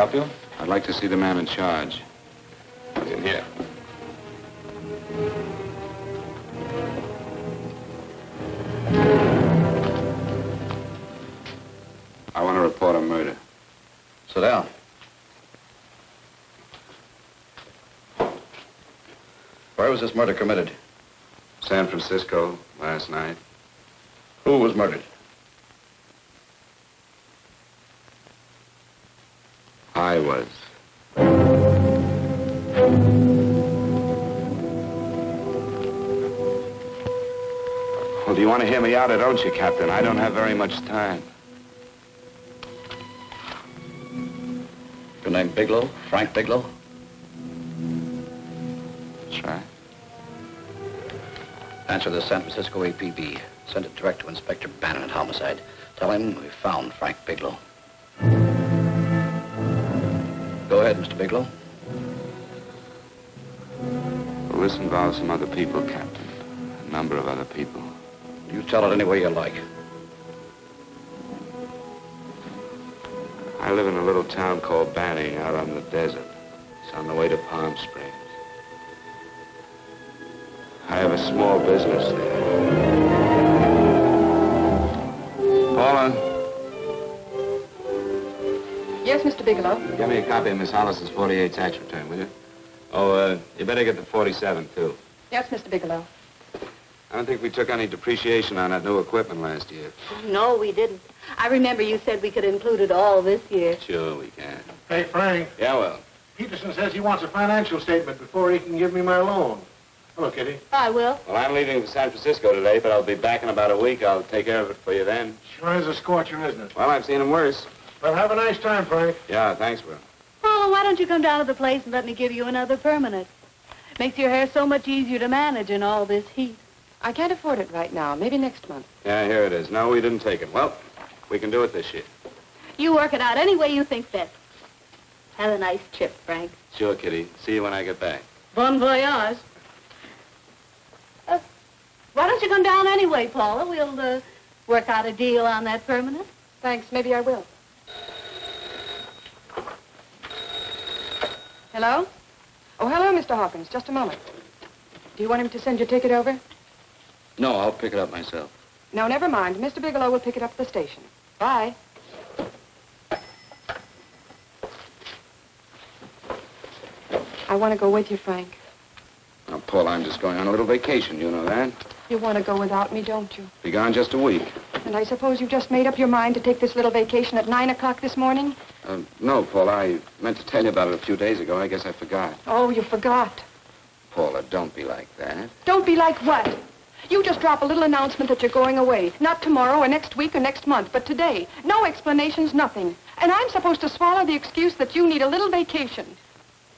help you? I'd like to see the man in charge. He's in here. I want to report a murder. Sit down. Where was this murder committed? San Francisco, last night. Who was murdered? I was. Well, do you want to hear me out or don't you, Captain? I don't have very much time. Your name Bigelow? Frank Bigelow? That's right. Answer the San Francisco APB. Send it direct to Inspector Bannon at Homicide. Tell him we found Frank Bigelow. Go ahead, Mr. Bigelow. Well, this involves some other people, Captain. A number of other people. You tell it any way you like. I live in a little town called Banning out on the desert. It's on the way to Palm Springs. I have a small business there. Paula? Yes, Mr. Bigelow? Give me a copy of Miss Hollis's 48 tax return, will you? Oh, you better get the 47, too. Yes, Mr. Bigelow. I don't think we took any depreciation on that new equipment last year. No, we didn't. I remember you said we could include it all this year. Sure we can. Hey, Frank. Yeah, well. Peterson says he wants a financial statement before he can give me my loan. Hello, Kitty. I will. Well, I'm leaving for San Francisco today, but I'll be back in about a week. I'll take care of it for you then. Sure is a scorcher, isn't it? Well, I've seen him worse. Well, have a nice time, Frank. Yeah, thanks, Will. Oh, why don't you come down to the place and let me give you another permanent? Makes your hair so much easier to manage in all this heat. I can't afford it right now. Maybe next month. Yeah, here it is. No, we didn't take it. Well, we can do it this year. You work it out any way you think fit. Have a nice trip, Frank. Sure, Kitty. See you when I get back. Bon voyage. Why don't you come down anyway, Paula? We'll work out a deal on that permanent. Thanks. Maybe I will. Hello? Oh, hello, Mr. Hawkins. Just a moment. Do you want him to send your ticket over? No, I'll pick it up myself. No, never mind. Mr. Bigelow will pick it up at the station. Bye. I want to go with you, Frank. Now, Paul, I'm just going on a little vacation. You know that? You want to go without me, don't you? Be gone just a week. And I suppose you've just made up your mind to take this little vacation at 9 o'clock this morning? No, Paul, I meant to tell you about it a few days ago. I guess I forgot. Oh, you forgot. Paula, don't be like that. Don't be like what? You just drop a little announcement that you're going away. Not tomorrow or next week or next month, but today. No explanations, nothing. And I'm supposed to swallow the excuse that you need a little vacation.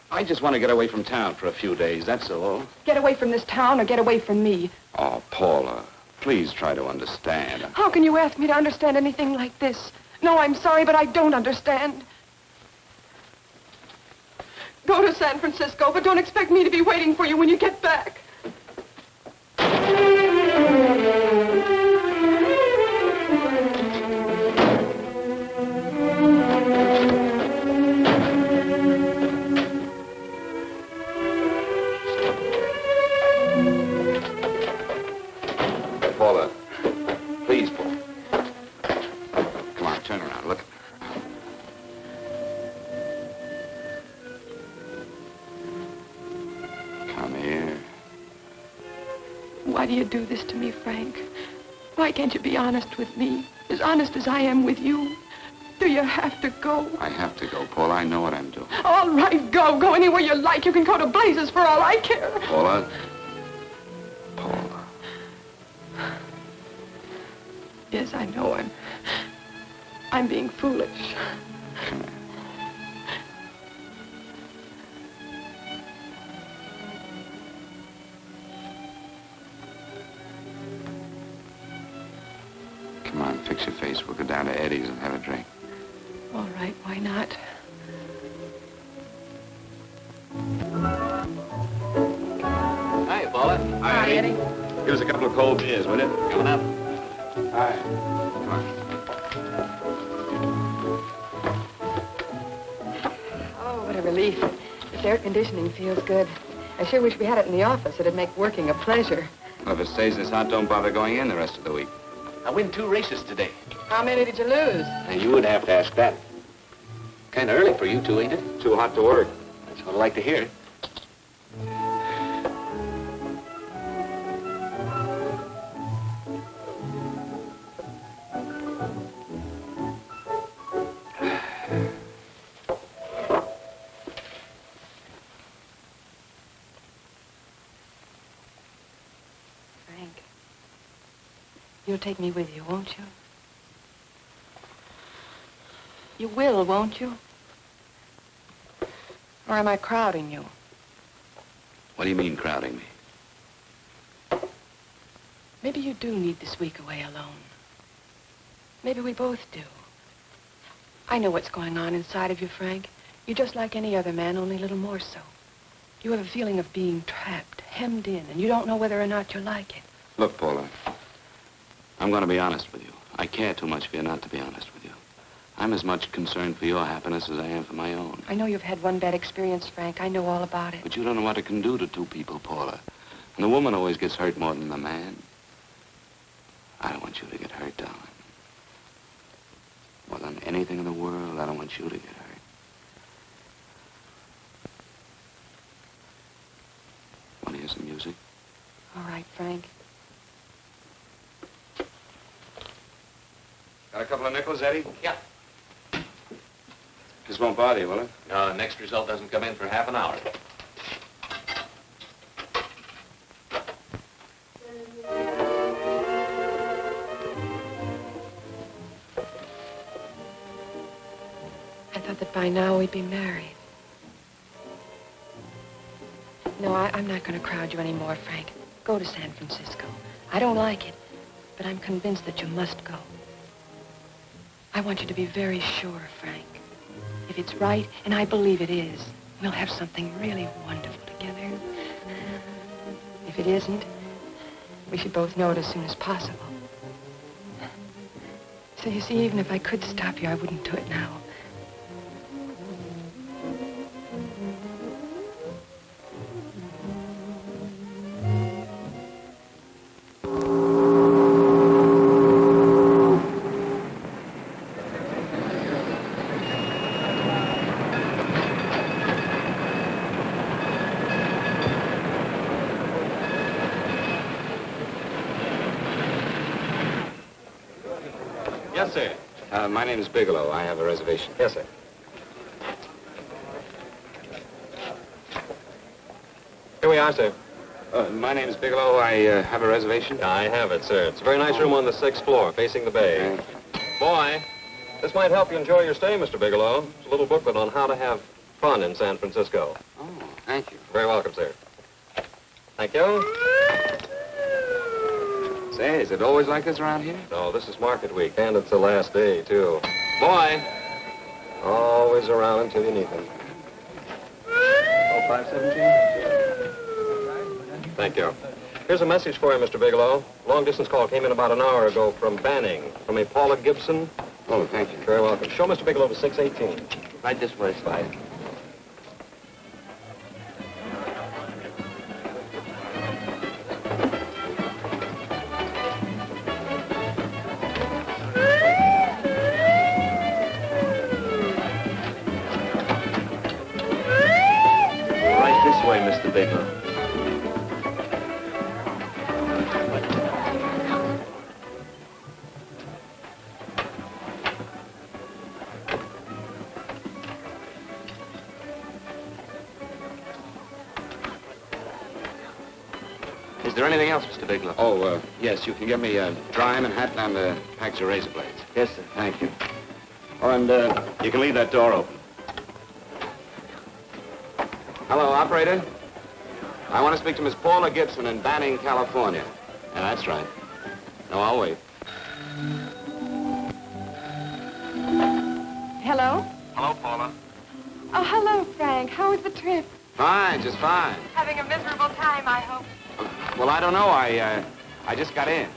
I just want to get away from town for a few days, that's all. Get away from this town or get away from me. Oh, Paula, please try to understand. How can you ask me to understand anything like this? No, I'm sorry, but I don't understand. Go to San Francisco, but don't expect me to be waiting for you when you get back. Paula, please, Paul. Come on, turn around, look. Come here. Why do you do this to me, Frank? Why can't you be honest with me? As honest as I am with you? Do you have to go? I have to go, Paula. I know what I'm doing. All right, go. Go anywhere you like. You can go to blazes for all I care. Paula. Paula. Yes, I know. I'm being foolish. Come here. Come on, fix your face. We'll go down to Eddie's and have a drink. All right, why not? Hi, Paula. Hi, Eddie. Give us a couple of cold beers, will you? Coming up. Hi. Come on. relief. This air conditioning feels good. I sure wish we had it in the office. It'd make working a pleasure. Well, if it stays this hot, don't bother going in the rest of the week. I win 2 races today. How many did you lose? And you would have to ask that. Kind of early for you two, ain't it? Too hot to work. That's what I like to hear. You'll take me with you, won't you? You will, won't you? Or am I crowding you? What do you mean, crowding me? Maybe you do need this week away alone. Maybe we both do. I know what's going on inside of you, Frank. You're just like any other man, only a little more so. You have a feeling of being trapped, hemmed in, and you don't know whether or not you like it. Look, Paula, I'm going to be honest with you. I care too much for you not to be honest with you. I'm as much concerned for your happiness as I am for my own. I know you've had one bad experience, Frank. I know all about it. But you don't know what it can do to 2 people, Paula. And the woman always gets hurt more than the man. I don't want you to get hurt, darling. More than anything in the world, I don't want you to get hurt. Want to hear some music? All right, Frank. Got a couple of nickels, Eddie? Yeah. This won't bother you, will it? No, next result doesn't come in for half an hour. I thought that by now we'd be married. No, I'm not going to crowd you anymore, Frank. Go to San Francisco. I don't like it, but I'm convinced that you must go. I want you to be very sure, Frank. If it's right, and I believe it is, we'll have something really wonderful together. If it isn't, we should both know it as soon as possible. So you see, even if I could stop you, I wouldn't do it now. Yes, sir. My name is Bigelow. I have a reservation. Yes, sir. Here we are, sir. My name is Bigelow. I have a reservation. I have it, sir. It's a very nice room on the 6th floor, facing the bay. Boy, this might help you enjoy your stay, Mr. Bigelow. It's a little booklet on how to have fun in San Francisco. Oh, thank you. Very welcome, sir. Thank you. Say, is it always like this around here? No, this is market week, and it's the last day, too. Boy, always around until you need them. Oh, 517? Thank you. Here's a message for you, Mr. Bigelow. Long-distance call came in about an hour ago from Banning, from a Paula Gibson. Oh, thank you. Very welcome. Show Mr. Bigelow to 618. Right this way, Slide. Right this way, Mr. Bigelow. Is there anything else, Mr. Bigelow? Oh, yes, you can get me a dry Manhattan and a package of razor blades. Yes, sir. Thank you. Oh, and you can leave that door open. Hello, operator. I want to speak to Miss Paula Gibson in Banning, California. Yeah, that's right. No, I'll wait. Hello? Hello, Paula. Oh, hello, Frank. How was the trip? Fine, just fine. Having a miserable time, I hope. Well, I don't know. I just got in.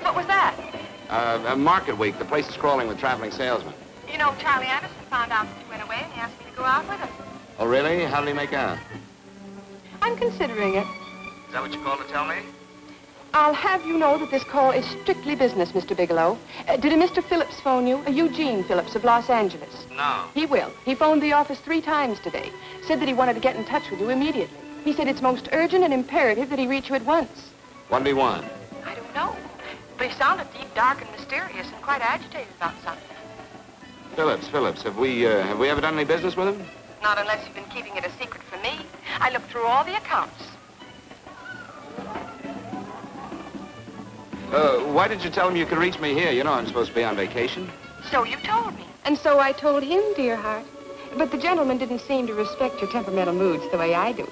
What was that? Market week. The place is crawling with traveling salesmen. You know, Charlie Anderson found out that you went away and he asked me to go out with him. Oh, really? How did he make out? I'm considering it. Is that what you called to tell me? I'll have you know that this call is strictly business, Mr. Bigelow. Did a Mr. Phillips phone you? Eugene Phillips of Los Angeles. No. He will. He phoned the office 3 times today. Said that he wanted to get in touch with you immediately. He said it's most urgent and imperative that he reach you at once. What did he want? I don't know. But he sounded deep, dark, and mysterious and quite agitated about something. Phillips. Have we ever done any business with him? Not unless you've been keeping it a secret from me. I looked through all the accounts. Why did you tell him you could reach me here? You know I'm supposed to be on vacation. So you told me. And so I told him, dear heart. But the gentleman didn't seem to respect your temperamental moods the way I do.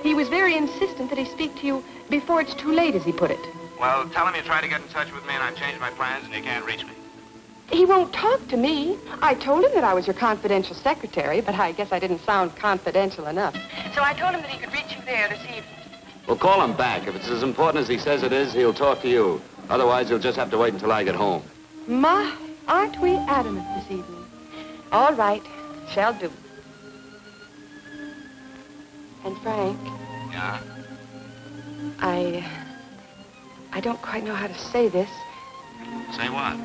He was very insistent that he speak to you before it's too late, as he put it. Well, tell him you tried to get in touch with me and I've changed my plans and you can't reach me. He won't talk to me. I told him that I was your confidential secretary, but I guess I didn't sound confidential enough. So I told him that he could reach you there this evening. Well, call him back. If it's as important as he says it is, he'll talk to you. Otherwise, you'll just have to wait until I get home. My, aren't we adamant this evening? All right, shall do. And Frank, Yeah? I don't quite know how to say this. Say what?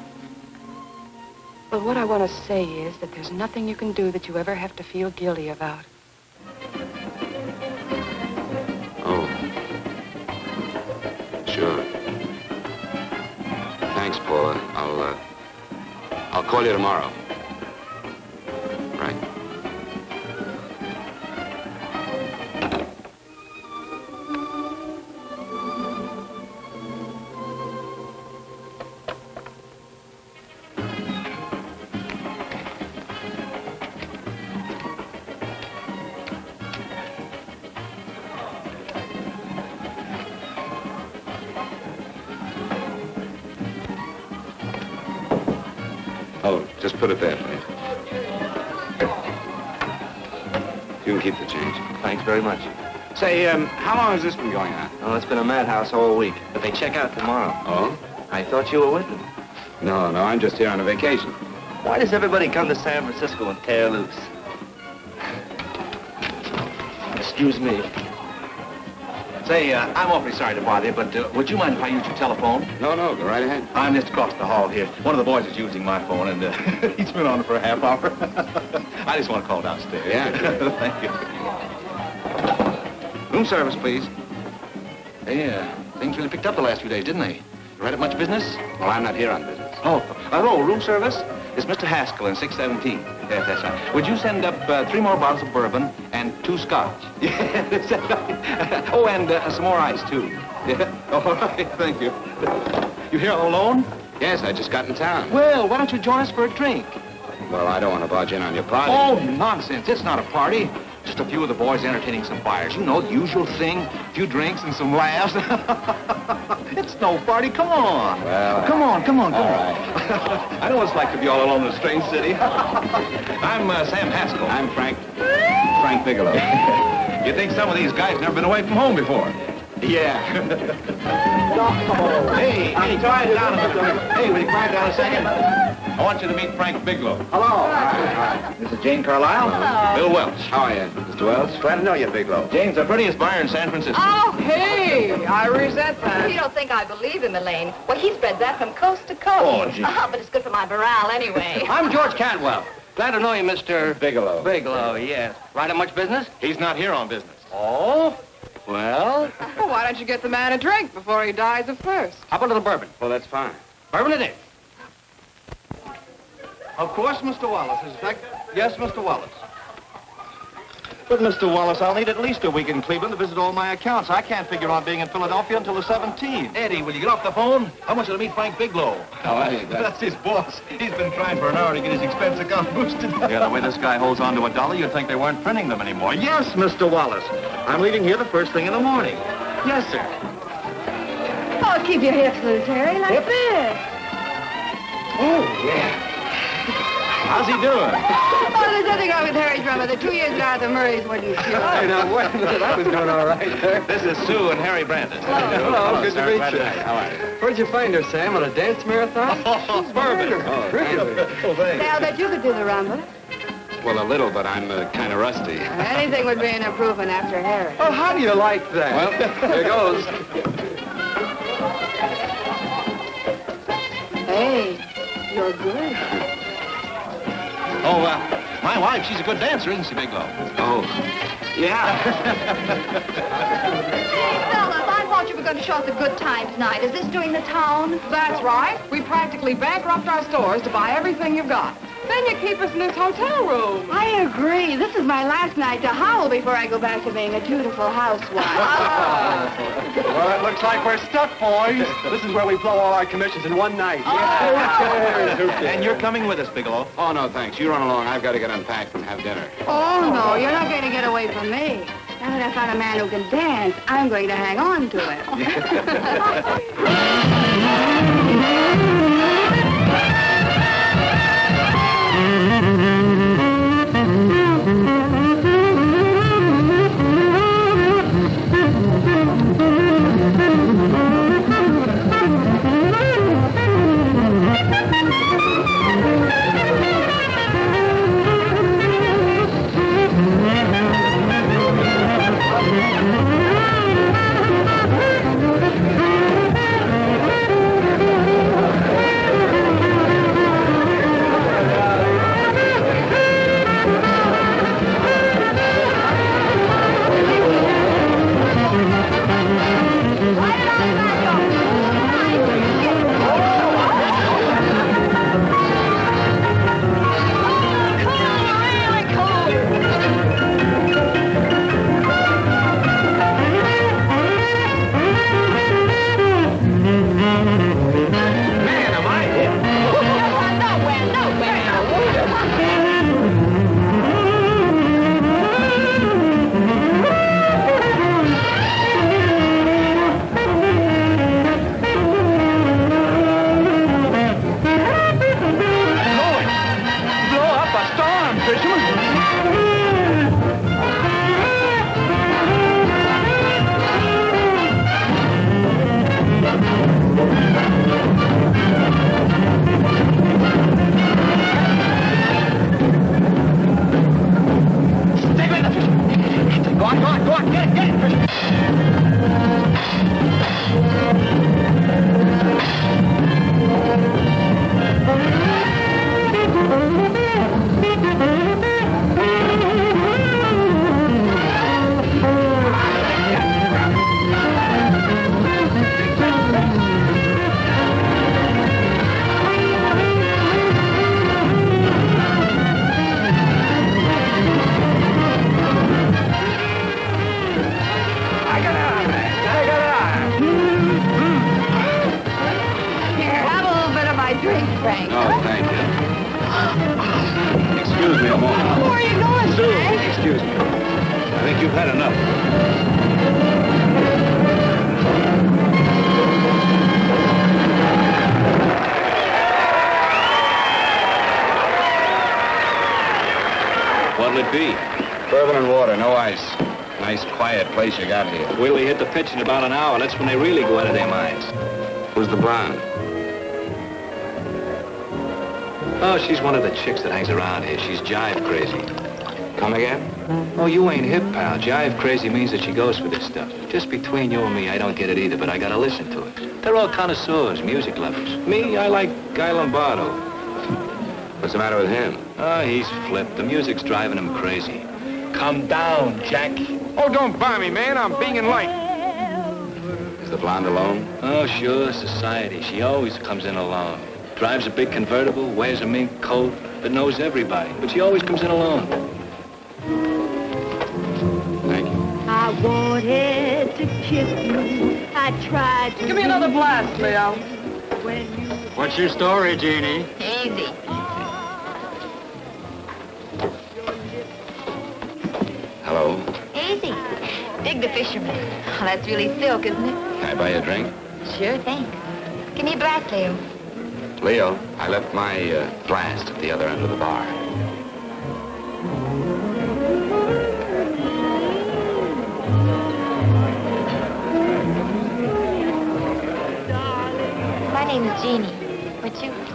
Well, what I want to say is that there's nothing you can do that you ever have to feel guilty about. Oh. Sure. Thanks, Paula. I'll call you tomorrow. Right. Oh, just put it there, please. You can keep the change. Thanks very much. Say, how long has this been going on? Oh, it's been a madhouse all week, but they check out tomorrow. Oh? I thought you were with them. No, I'm just here on a vacation. Why does everybody come to San Francisco and tear loose? Excuse me. Say, I'm awfully sorry to bother you, but would you mind if I use your telephone? No, go right ahead. I'm just across the hall here. One of the boys is using my phone, and he's been on it for a half hour. I just want to call downstairs. Yeah. Thank you. Room service, please. Hey, things really picked up the last few days, didn't they? You read it much business? Well, I'm not here on business. Oh, room service? It's Mr. Haskell in 617. Yes, that's right. Would you send up 3 more bottles of bourbon and 2 scotch? Yes, that's right. Oh, and some more ice, too. Yeah. All right, thank you. You here all alone? Yes, I just got in town. Well, why don't you join us for a drink? Well, I don't want to barge in on your party. Oh, nonsense. It's not a party. Just a few of the boys entertaining some buyers. You know, the usual thing. A few drinks and some laughs. It's no party. Come on. Well, come on. All right. I know what it's like to be all alone in a strange city. I'm Sam Haskell. I'm Frank Bigelow. You think some of these guys never been away from home before? Yeah. Hey, quiet down a minute. Hey, will you quiet down a second? I want you to meet Frank Bigelow. Hello. All right. This is Jane Carlisle. Hello. Bill Welch. How are you, Mr. Wells? Glad to know you, Bigelow. Jane's the prettiest buyer in San Francisco. Oh, hey, I resent that. You don't think I believe him, Elaine? Well, he spreads that from coast to coast. Oh, gee. But it's good for my morale anyway. I'm George Cantwell. Glad to know you, Mr. Bigelow. Bigelow, yes. Right on much business? He's not here on business. Oh, well. Well, why don't you get the man a drink before he dies of thirst? How about a little bourbon? Well, that's fine. Bourbon it is. Of course, Mr. Wallace. Yes, Mr. Wallace. But, Mr. Wallace, I'll need at least a week in Cleveland to visit all my accounts. I can't figure on being in Philadelphia until the 17th. Eddie, will you get off the phone? I want you to meet Frank Bigelow. Oh, That's his boss. He's been trying for an hour to get his expense account boosted. Yeah, the way this guy holds on to $1, you'd think they weren't printing them anymore. Yes, Mr. Wallace. I'm leaving here the first thing in the morning. Yes, sir. Oh, keep your hips loose, Harry, like this. Oh, yeah. How's he doing? Oh, there's nothing wrong with Harry's drummer. The 2 years at Arthur Murray's wouldn't shoot. Hey, now, wait a minute. I was doing all right there. This is Sue and Harry Brandon. Hello, good to meet glad you. How are you? Where'd you find her, Sam? On a dance marathon? Oh, bourbon. Oh, really? Oh, thanks. Say, I'll bet you could do the rumba. Well, a little, but I'm kind of rusty. Anything would be an improvement after Harry. Oh, how do you like that? Well, here goes. Hey, you're good. Oh, my wife, she's a good dancer, isn't she, Bigelow? Oh, yeah. Hey, fellas, I thought you were going to show us a good time tonight. Is this doing the town? That's right. We practically bankrupt our stores to buy everything you've got. Then you keep us in this hotel room. I agree. This is my last night to howl before I go back to being a dutiful housewife. Well, it looks like we're stuck, boys. This is where we blow all our commissions in one night. And you're coming with us, Bigelow. Oh, no, thanks. You run along. I've got to get unpacked and have dinner. Oh, no, you're not going to get away from me. Now that I found a man who can dance, I'm going to hang on to it. Place you got here. Wait till they hit the pitch in about an hour. That's when they really go out of their minds. Who's the blonde? Oh, she's one of the chicks that hangs around here. She's jive crazy. Come again? Oh, you ain't hip, pal. Jive crazy means that she goes for this stuff. Just between you and me, I don't get it either, but I gotta listen to it. They're all connoisseurs, music lovers. Me, I like Guy Lombardo. What's the matter with him? Oh, he's flipped. The music's driving him crazy. Come down, Jack. Oh, don't buy me, man. I'm being light. Is the blonde alone? Oh, sure, society. She always comes in alone. Drives a big convertible, wears a mink coat, but knows everybody. But she always comes in alone. Thank you. I wanted to kiss you. I tried to... Give me another blast, Leo. What's your story, Jeannie? Easy. Hello. Easy. Dig the fisherman. Oh, that's really silk, isn't it? Can I buy you a drink? Sure thing. Give me a blast, Leo. Leo, I left my blast at the other end of the bar. My name is Jeannie. What's yours?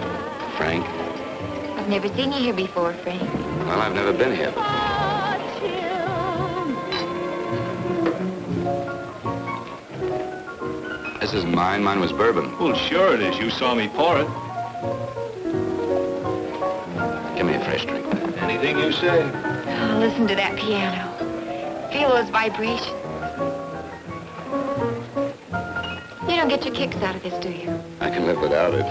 Frank? I've never seen you here before, Frank. Well, I've never been here before. This isn't mine. Mine was bourbon. Well, sure it is. You saw me pour it. Give me a fresh drink. Anything you say. Oh, listen to that piano. Feel those vibrations. You don't get your kicks out of this, do you? I can live without it.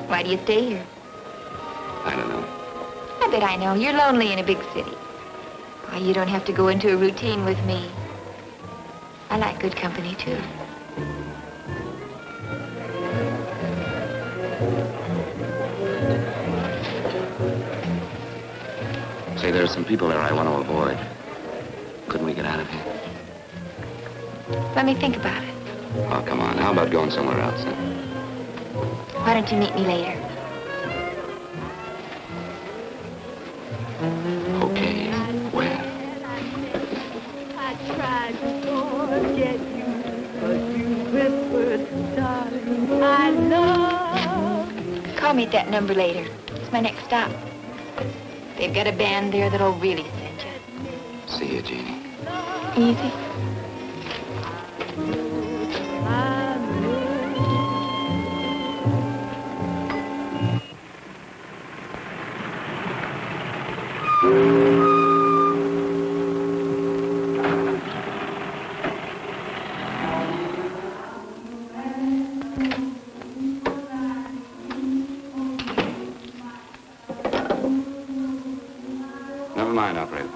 Why do you stay here? I don't know. I bet I know. You're lonely in a big city. Why, you don't have to go into a routine with me. I like good company, too. Say, there are some people there I want to avoid. Couldn't we get out of here? Let me think about it. Oh, come on. How about going somewhere else? Huh? Why don't you meet me later? Okay. Where? I tried to forget you, but you whispered, darling, I love. Call me at that number later. It's my next stop. They've got a band there that'll really send you. See you, Jeannie. Easy. Never mind, operator.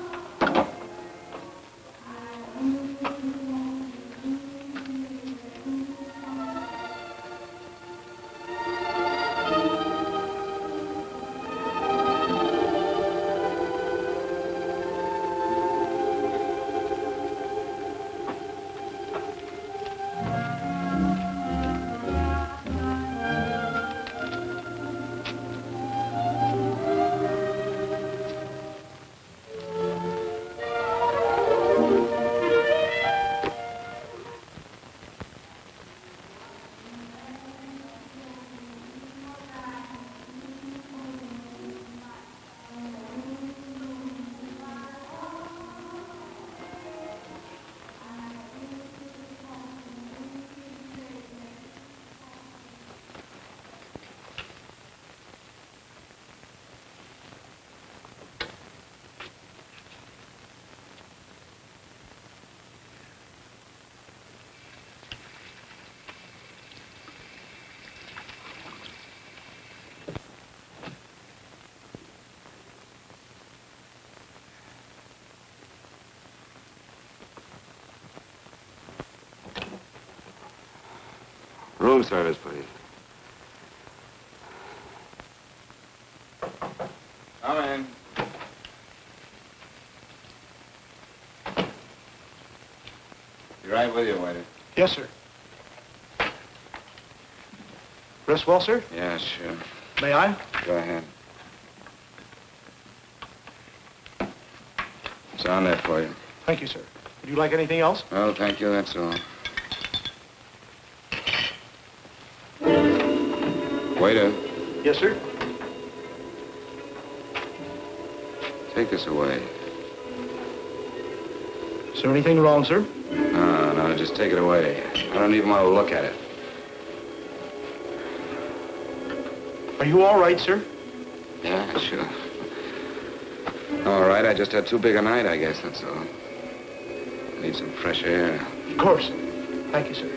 Room service, please. Come in. Be right with you, waiter. Yes, sir. Rest well, sir? Yeah, sure. May I? Go ahead. It's on there for you. Thank you, sir. Would you like anything else? Oh, thank you, that's all. Waiter. Yes, sir. Take this away. Is there anything wrong, sir? No, just take it away. I don't even want to look at it. Are you all right, sir? Yeah, sure. All right, I just had too big a night, I guess, that's all. I need some fresh air. Of course. Thank you, sir.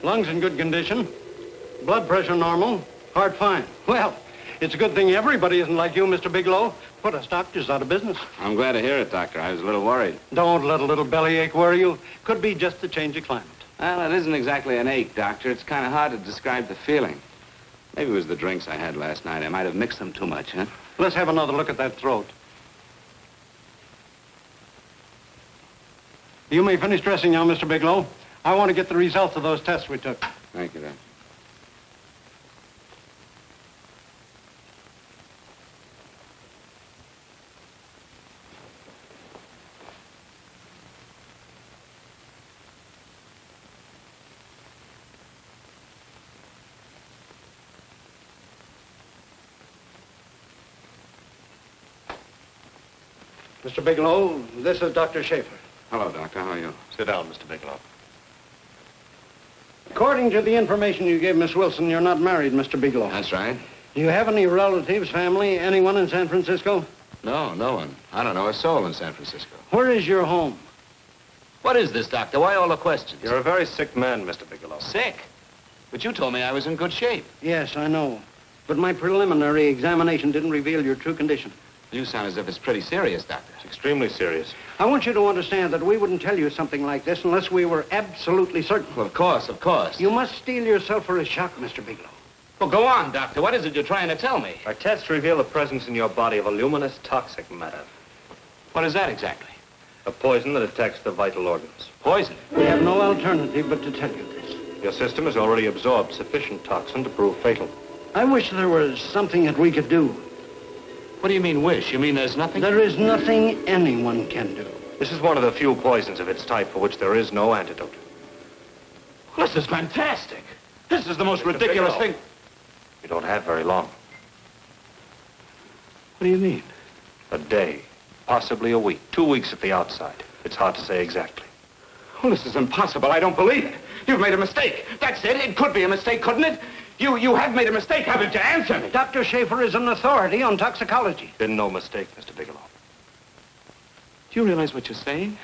Lungs in good condition. Blood pressure normal. Heart fine. Well, it's a good thing everybody isn't like you, Mr. Bigelow. Put us doctors out of business. I'm glad to hear it, Doctor. I was a little worried. Don't let a little bellyache worry you. Could be just the change of climate. Well, it isn't exactly an ache, Doctor. It's kind of hard to describe the feeling. Maybe it was the drinks I had last night. I might have mixed them too much, huh? Let's have another look at that throat. You may finish dressing now, Mr. Bigelow. I want to get the results of those tests we took. Thank you, Doctor. Mr. Bigelow, this is Dr. Schaefer. Hello, Doctor. How are you? Sit down, Mr. Bigelow. According to the information you gave Miss Wilson, you're not married, Mr. Bigelow. That's right. Do you have any relatives, family, anyone in San Francisco? No, no one. I don't know a soul in San Francisco. Where is your home? What is this, Doctor? Why all the questions? You're a very sick man, Mr. Bigelow. Sick? But you told me I was in good shape. Yes, I know. But my preliminary examination didn't reveal your true condition. You sound as if it's pretty serious, Doctor. It's extremely serious. I want you to understand that we wouldn't tell you something like this unless we were absolutely certain. Well, of course, of course. You must steel yourself for a shock, Mr. Bigelow. Well, go on, Doctor. What is it you're trying to tell me? Our tests reveal the presence in your body of a luminous toxic matter. What is that exactly? A poison that attacks the vital organs. Poison? We have no alternative but to tell you this. Your system has already absorbed sufficient toxin to prove fatal. I wish there was something that we could do. What do you mean, wish? You mean there's nothing? There is nothing anyone can do. This is one of the few poisons of its type for which there is no antidote. This is fantastic. This is the most ridiculous thing. You don't have very long. What do you mean? A day, possibly a week, 2 weeks at the outside. It's hard to say exactly. Oh, this is impossible. I don't believe it. You've made a mistake. That's it. It could be a mistake, couldn't it? You have made a mistake, haven't you? Answer me. Dr. Schaefer is an authority on toxicology. Been no mistake, Mr. Bigelow. Do you realize what you're saying?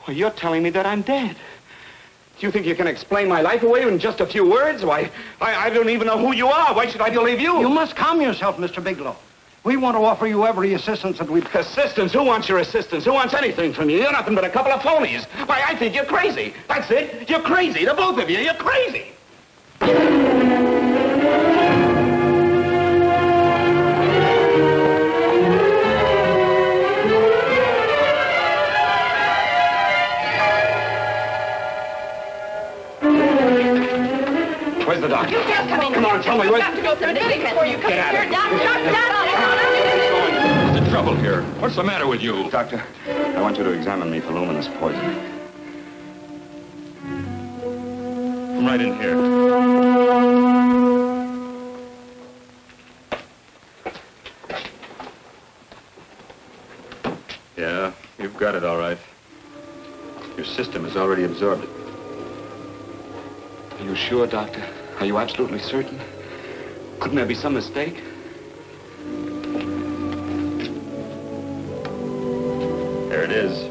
Well, you're telling me that I'm dead. Do you think you can explain my life away in just a few words? Why, I don't even know who you are. Why should I believe you? You must calm yourself, Mr. Bigelow. We want to offer you every assistance that we... Assistance? Who wants your assistance? Who wants anything from you? You're nothing but a couple of phonies. Why, I think you're crazy. That's it. You're crazy. The both of you. You're crazy. Where's the doctor? You can't come in. Come on, tell me. You have to go through the meeting before you come Get out here. of Doctor. What's the trouble here? What's the matter with you? Doctor, I want you to examine me for luminous poison. Come right in here. Yeah, you've got it all right. Your system has already absorbed it. Are you sure, Doctor? Are you absolutely certain? Couldn't there be some mistake? There it is.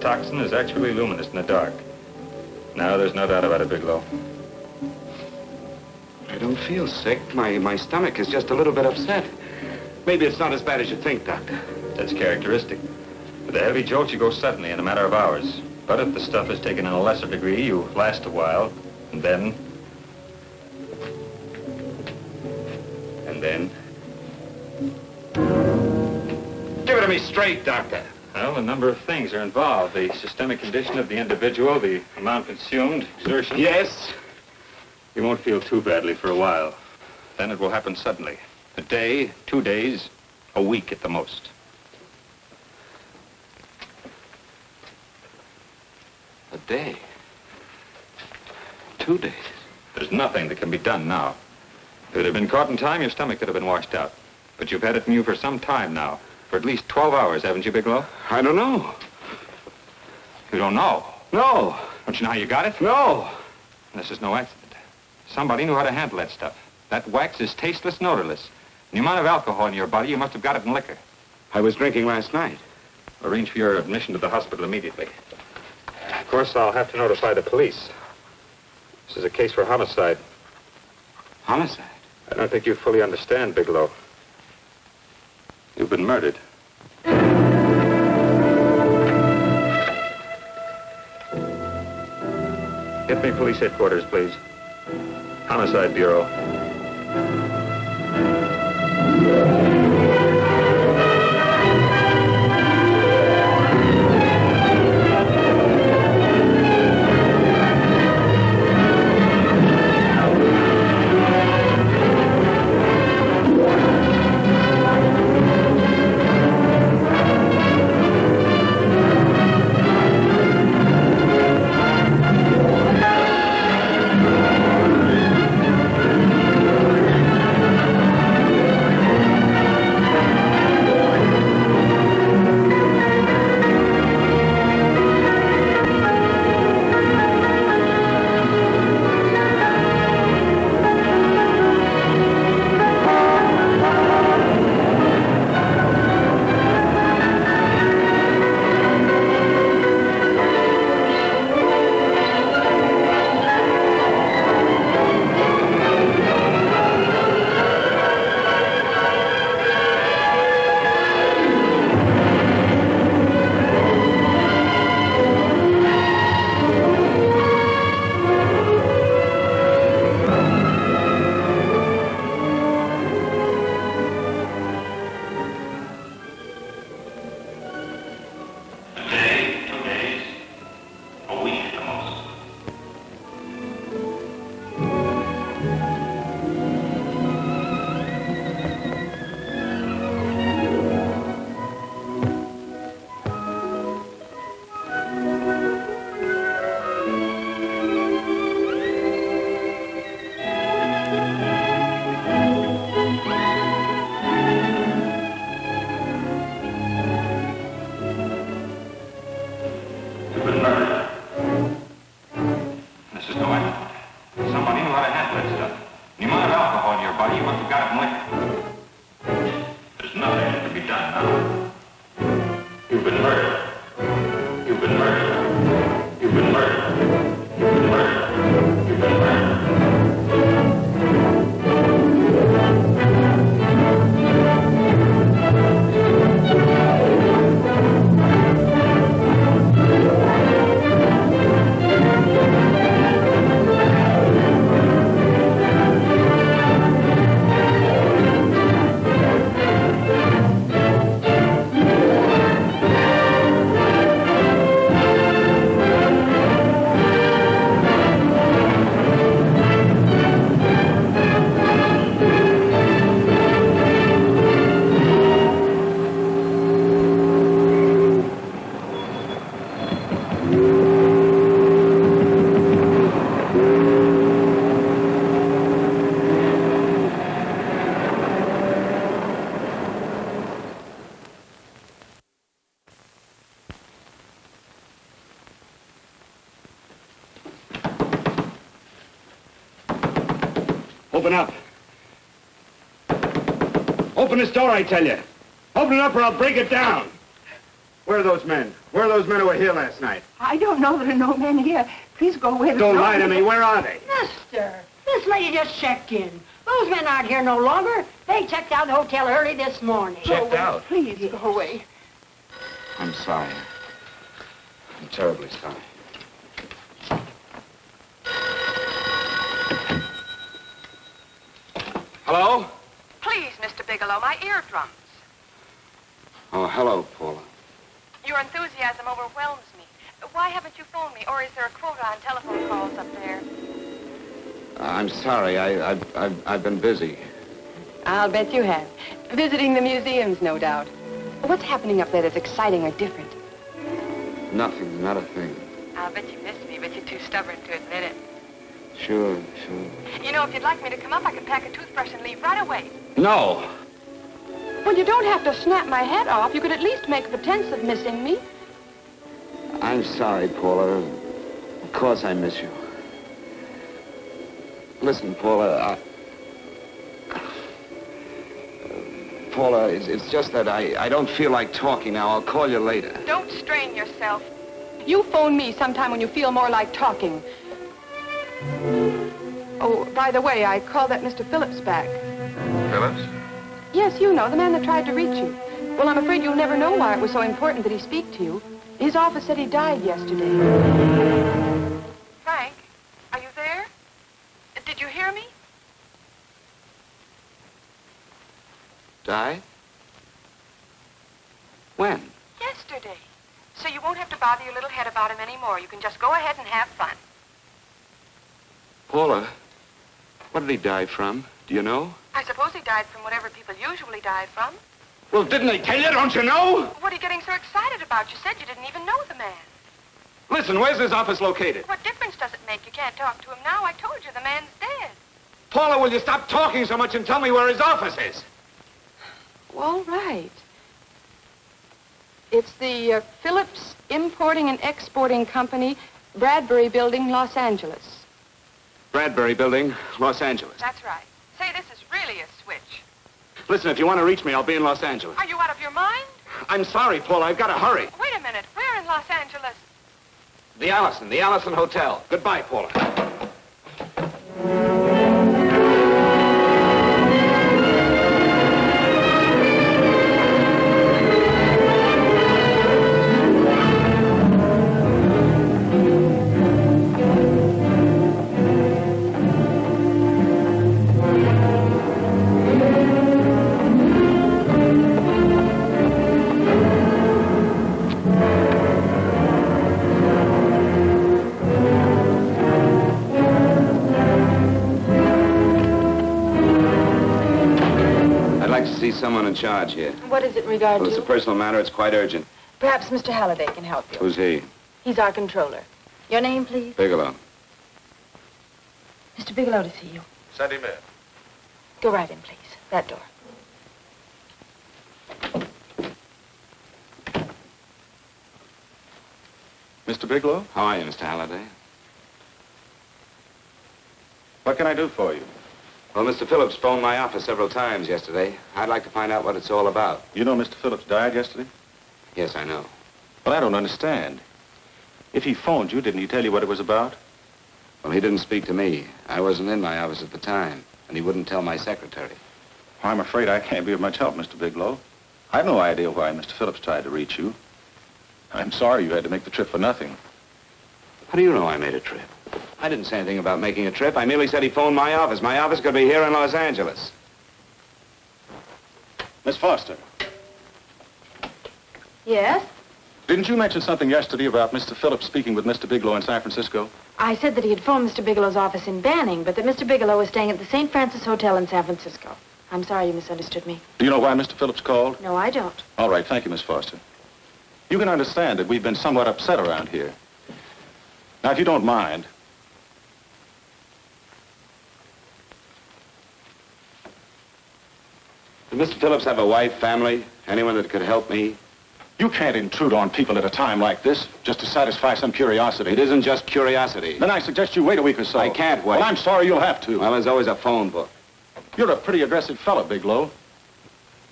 Toxin is actually luminous in the dark. Now there's no doubt about it, Bigelow. I don't feel sick. My stomach is just a little bit upset. Maybe it's not as bad as you think, Doctor. That's characteristic. With a heavy jolt, you go suddenly in a matter of hours. But if the stuff is taken in a lesser degree, you last a while, and then... Give it to me straight, Doctor. Well, a number of things are involved. The systemic condition of the individual, the amount consumed, exertion. Yes? You won't feel too badly for a while. Then it will happen suddenly. A day, 2 days, a week at the most. A day. 2 days. There's nothing that can be done now. If it had been caught in time, your stomach could have been washed out. But you've had it in you for some time now. For at least 12 hours, haven't you, Bigelow? I don't know. You don't know? No. Don't you know how you got it? No. This is no accident. Somebody knew how to handle that stuff. That wax is tasteless and odorless. The amount of alcohol in your body, you must have got it in liquor. I was drinking last night. Arrange for your admission to the hospital immediately. Of course, I'll have to notify the police. This is a case for homicide. Homicide? I don't think you fully understand, Bigelow. You've been murdered. Get me police headquarters, please. Homicide Bureau. Open up. Open this door, I tell you. Open it up or I'll break it down. Where are those men? Where are those men who were here last night? I don't know. There are no men here. Please go away. Don't lie to me. Where are they? Mister, this lady just checked in. Those men aren't here no longer. They checked out the hotel early this morning. Checked out? Please go away. I'm sorry. I'm terribly sorry. Hello? Please, Mr. Bigelow, my eardrums. Oh, hello, Paula. Your enthusiasm overwhelms me. Why haven't you phoned me, or is there a quota on telephone calls up there? I'm sorry. I've been busy. I'll bet you have. Visiting the museums, no doubt. What's happening up there that's exciting or different? Nothing, not a thing. I'll bet you miss me, but you're too stubborn to admit it. Sure. You know, if you'd like me to come up, I could pack a toothbrush and leave right away. No. Well, you don't have to snap my head off. You could at least make a pretense of missing me. I'm sorry, Paula. Of course I miss you. Listen, Paula, Paula, it's just that I don't feel like talking now. I'll call you later. Don't strain yourself. You phone me sometime when you feel more like talking. Oh, by the way, I called that Mr. Phillips back. Phillips? Yes, you know, the man that tried to reach you. Well, I'm afraid you'll never know why it was so important that he speak to you. His office said he died yesterday. Frank, are you there? Did you hear me? Died? When? Yesterday. So you won't have to bother your little head about him anymore. You can just go ahead and have fun. Paula, what did he die from? Do you know? I suppose he died from whatever people usually die from. Well, didn't they tell you? Don't you know? What are you getting so excited about? You said you didn't even know the man. Listen, where's his office located? What difference does it make? You can't talk to him now. I told you the man's dead. Paula, will you stop talking so much and tell me where his office is? All right. It's the Phillips Importing and Exporting Company, Bradbury Building, Los Angeles. Bradbury Building, Los Angeles. That's right. Say, this is really a switch. Listen, if you want to reach me, I'll be in Los Angeles. Are you out of your mind? I'm sorry, Paula. I've got to hurry. Wait a minute. Where in Los Angeles? The Allison Hotel. Goodbye, Paula. Someone in charge here. What is it in regard Well, it's to? a personal matter. It's quite urgent. Perhaps Mr. Halliday can help you. Who's he? He's our controller. Your name, please? Bigelow. Mr. Bigelow to see you. Send him in. Go right in, please. That door. Mr. Bigelow? How are you, Mr. Halliday? What can I do for you? Well, Mr. Phillips phoned my office several times yesterday. I'd like to find out what it's all about. You know Mr. Phillips died yesterday? Yes, I know. Well, I don't understand. If he phoned you, didn't he tell you what it was about? Well, he didn't speak to me. I wasn't in my office at the time, and he wouldn't tell my secretary. Well, I'm afraid I can't be of much help, Mr. Bigelow. I've no idea why Mr. Phillips tried to reach you. I'm sorry you had to make the trip for nothing. How do you know I made a trip? I didn't say anything about making a trip. I merely said he phoned my office. My office could be here in Los Angeles. Miss Foster, Yes? didn't you mention something yesterday about Mr. Phillips speaking with Mr. Bigelow in San Francisco? I said that he had phoned Mr. Bigelow's office in Banning, but that Mr. Bigelow was staying at the St. Francis Hotel in San Francisco. I'm sorry you misunderstood me. Do you know why Mr. Phillips called? No, I don't. All right, thank you, Miss Foster. You can understand that we've been somewhat upset around here. Now, if you don't mind, Does Mr. Phillips have a wife, family, anyone that could help me? you can't intrude on people at a time like this just to satisfy some curiosity. It isn't just curiosity. Then I suggest you wait a week or so. I can't wait. Well, I'm sorry you'll have to. Well, there's always a phone book. You're a pretty aggressive fellow, Bigelow.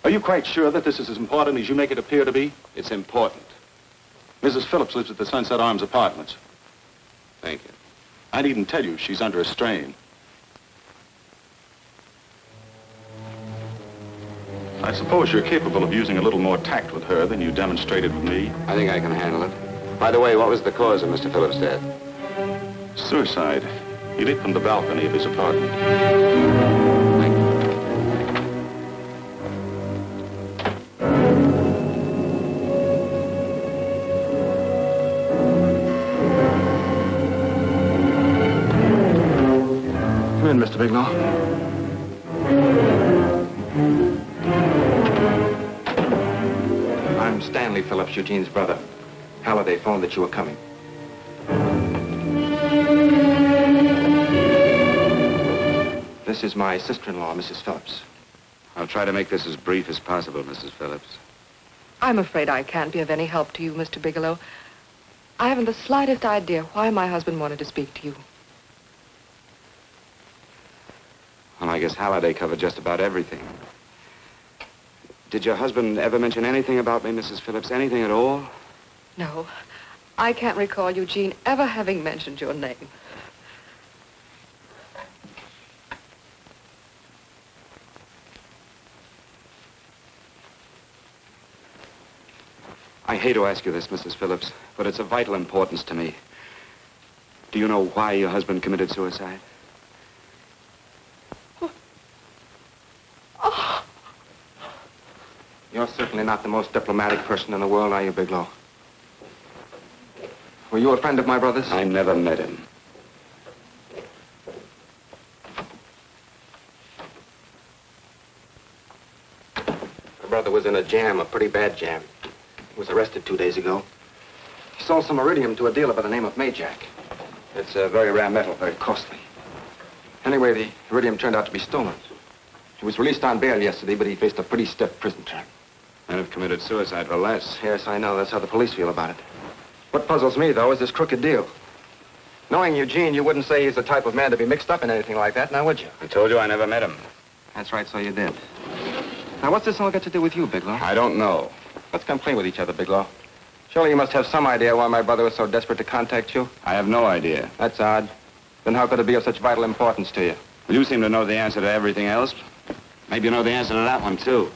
Are you quite sure that this is as important as you make it appear to be? It's important. Mrs. Phillips lives at the Sunset Arms Apartments. Thank you. I needn't tell you she's under a strain. I suppose you're capable of using a little more tact with her than you demonstrated with me. I think I can handle it. By the way, what was the cause of Mr. Phillips' death? Suicide. He leaped from the balcony of his apartment. Come in, Mr. Bigelow. I'm Stanley Phillips, Eugene's brother. Halliday phoned that you were coming. This is my sister-in-law, Mrs. Phillips. I'll try to make this as brief as possible, Mrs. Phillips. I'm afraid I can't be of any help to you, Mr. Bigelow. I haven't the slightest idea why my husband wanted to speak to you. I guess Halliday covered just about everything. Did your husband ever mention anything about me, Mrs. Phillips? Anything at all? No. I can't recall Eugene ever having mentioned your name. I hate to ask you this, Mrs. Phillips, but it's of vital importance to me. Do you know why your husband committed suicide? Oh. You're certainly not the most diplomatic person in the world, are you, Bigelow? Were you a friend of my brother's? I never met him. My brother was in a jam, a pretty bad jam. He was arrested 2 days ago. He sold some iridium to a dealer by the name of Majak. It's a very rare metal, very costly. Anyway, the iridium turned out to be stolen. He was released on bail yesterday, but he faced a pretty stiff prison term. Men have committed suicide for less. Yes, I know. That's how the police feel about it. What puzzles me, though, is this crooked deal. Knowing Eugene, you wouldn't say he's the type of man to be mixed up in anything like that, now would you? I told you I never met him. That's right, so you did. Now, what's this all got to do with you, Bigelow? I don't know. Let's come play with each other, Bigelow. Surely you must have some idea why my brother was so desperate to contact you. I have no idea. That's odd. Then how could it be of such vital importance to you? Well, you seem to know the answer to everything else. Maybe you know the answer to that one, too.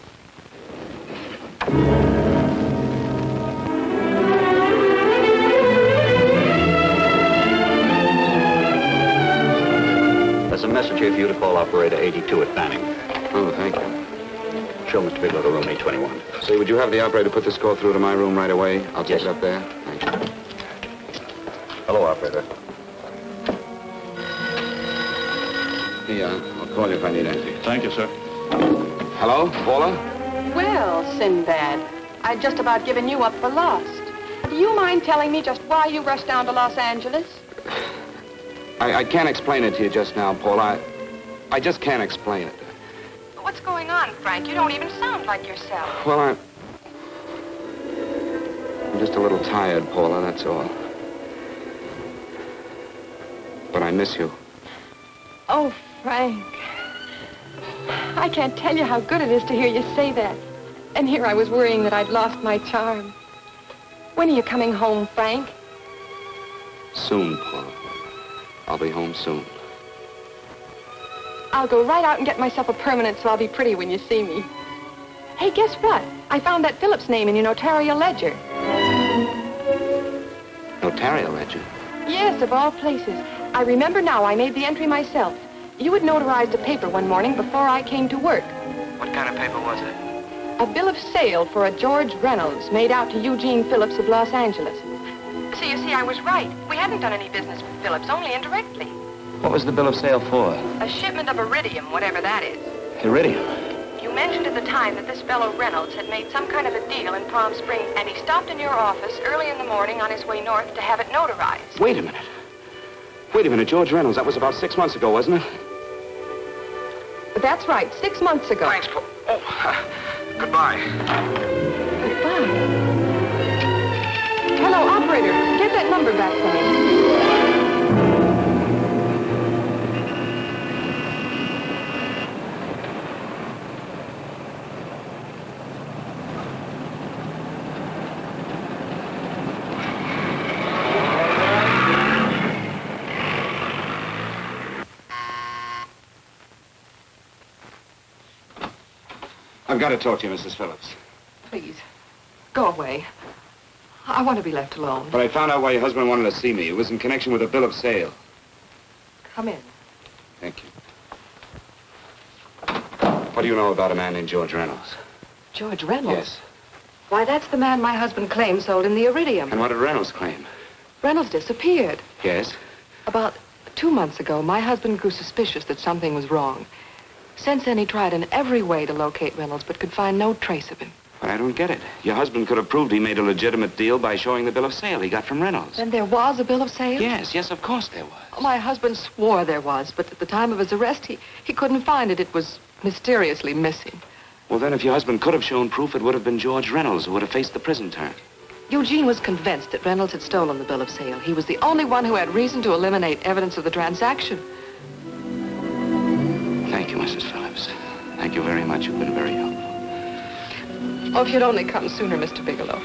There's a message here for you to call operator 82 at Banning. Oh, thank you. Show Mr. Bigelow to room 821. Say, would you have the operator put this call through to my room right away? I'll take it up there. Thank you. Hello, operator. Yeah, I'll call you if I need anything. Thank you, sir. Hello, Paula? Well, Sinbad, I'd just about given you up for lost. Do you mind telling me just why you rushed down to Los Angeles? I can't explain it to you just now, Paula. I just can't explain it. What's going on, Frank? You don't even sound like yourself. Well, I'm just a little tired, Paula, that's all. But I miss you. Oh, Frank. I can't tell you how good it is to hear you say that. And here I was worrying that I'd lost my charm. When are you coming home, Frank? Soon, Paula. I'll be home soon. I'll go right out and get myself a permanent so I'll be pretty when you see me. Hey, guess what? I found that Phillips name in your notarial ledger. Notarial ledger? Yes, of all places. I remember now I made the entry myself. You had notarized a paper one morning before I came to work. What kind of paper was it? A bill of sale for a George Reynolds made out to Eugene Phillips of Los Angeles. So you see, I was right. We hadn't done any business with Phillips, only indirectly. What was the bill of sale for? A shipment of iridium, whatever that is. Iridium. You mentioned at the time that this fellow Reynolds had made some kind of a deal in Palm Springs, and he stopped in your office early in the morning on his way north to have it notarized. Wait a minute. Wait a minute, George Reynolds. That was about 6 months ago, wasn't it? That's right, 6 months ago. Thanks, goodbye. Goodbye. Hello, operator. Get that number back for me. I've got to talk to you, Mrs. Phillips. Please, go away. I want to be left alone. But I found out why your husband wanted to see me. It was in connection with a bill of sale. Come in. Thank you. What do you know about a man named George Reynolds? George Reynolds? Yes. Why, that's the man my husband claimed sold him the iridium. And what did Reynolds claim? Reynolds disappeared. Yes? About 2 months ago, my husband grew suspicious that something was wrong. Since then, he tried in every way to locate Reynolds, but could find no trace of him. But I don't get it. Your husband could have proved he made a legitimate deal by showing the bill of sale he got from Reynolds. Then there was a bill of sale? Yes, of course there was. Oh, my husband swore there was, but at the time of his arrest, he couldn't find it. It was mysteriously missing. Well, then, if your husband could have shown proof, it would have been George Reynolds who would have faced the prison term. Eugene was convinced that Reynolds had stolen the bill of sale. He was the only one who had reason to eliminate evidence of the transaction. Thank you, Miss Mrs. Phillips. Thank you very much. You've been very helpful. Oh, if you'd only come sooner, Mr. Bigelow.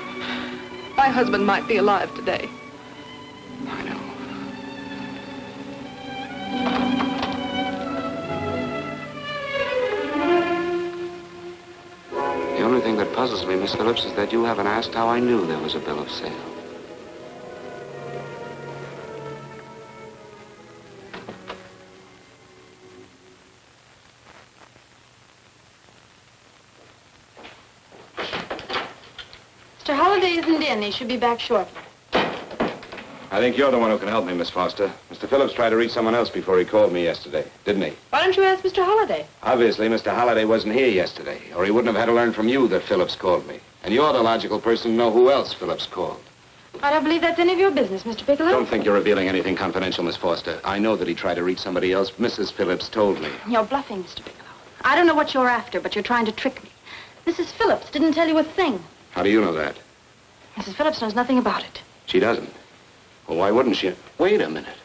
My husband might be alive today. I know. The only thing that puzzles me, Miss Phillips, is that you haven't asked how I knew there was a bill of sale. Mr. Holliday isn't in. He should be back shortly. I think you're the one who can help me, Miss Foster. Mr. Phillips tried to reach someone else before he called me yesterday, didn't he? Why don't you ask Mr. Holliday? Obviously, Mr. Holliday wasn't here yesterday, or he wouldn't have had to learn from you that Phillips called me. And you're the logical person to know who else Phillips called. I don't believe that's any of your business, Mr. Bigelow. Don't think you're revealing anything confidential, Miss Foster. I know that he tried to reach somebody else. Mrs. Phillips told me. You're bluffing, Mr. Bigelow. I don't know what you're after, but you're trying to trick me. Mrs. Phillips didn't tell you a thing. How do you know that? Mrs. Phillips knows nothing about it. She doesn't. Well, why wouldn't she? Wait a minute.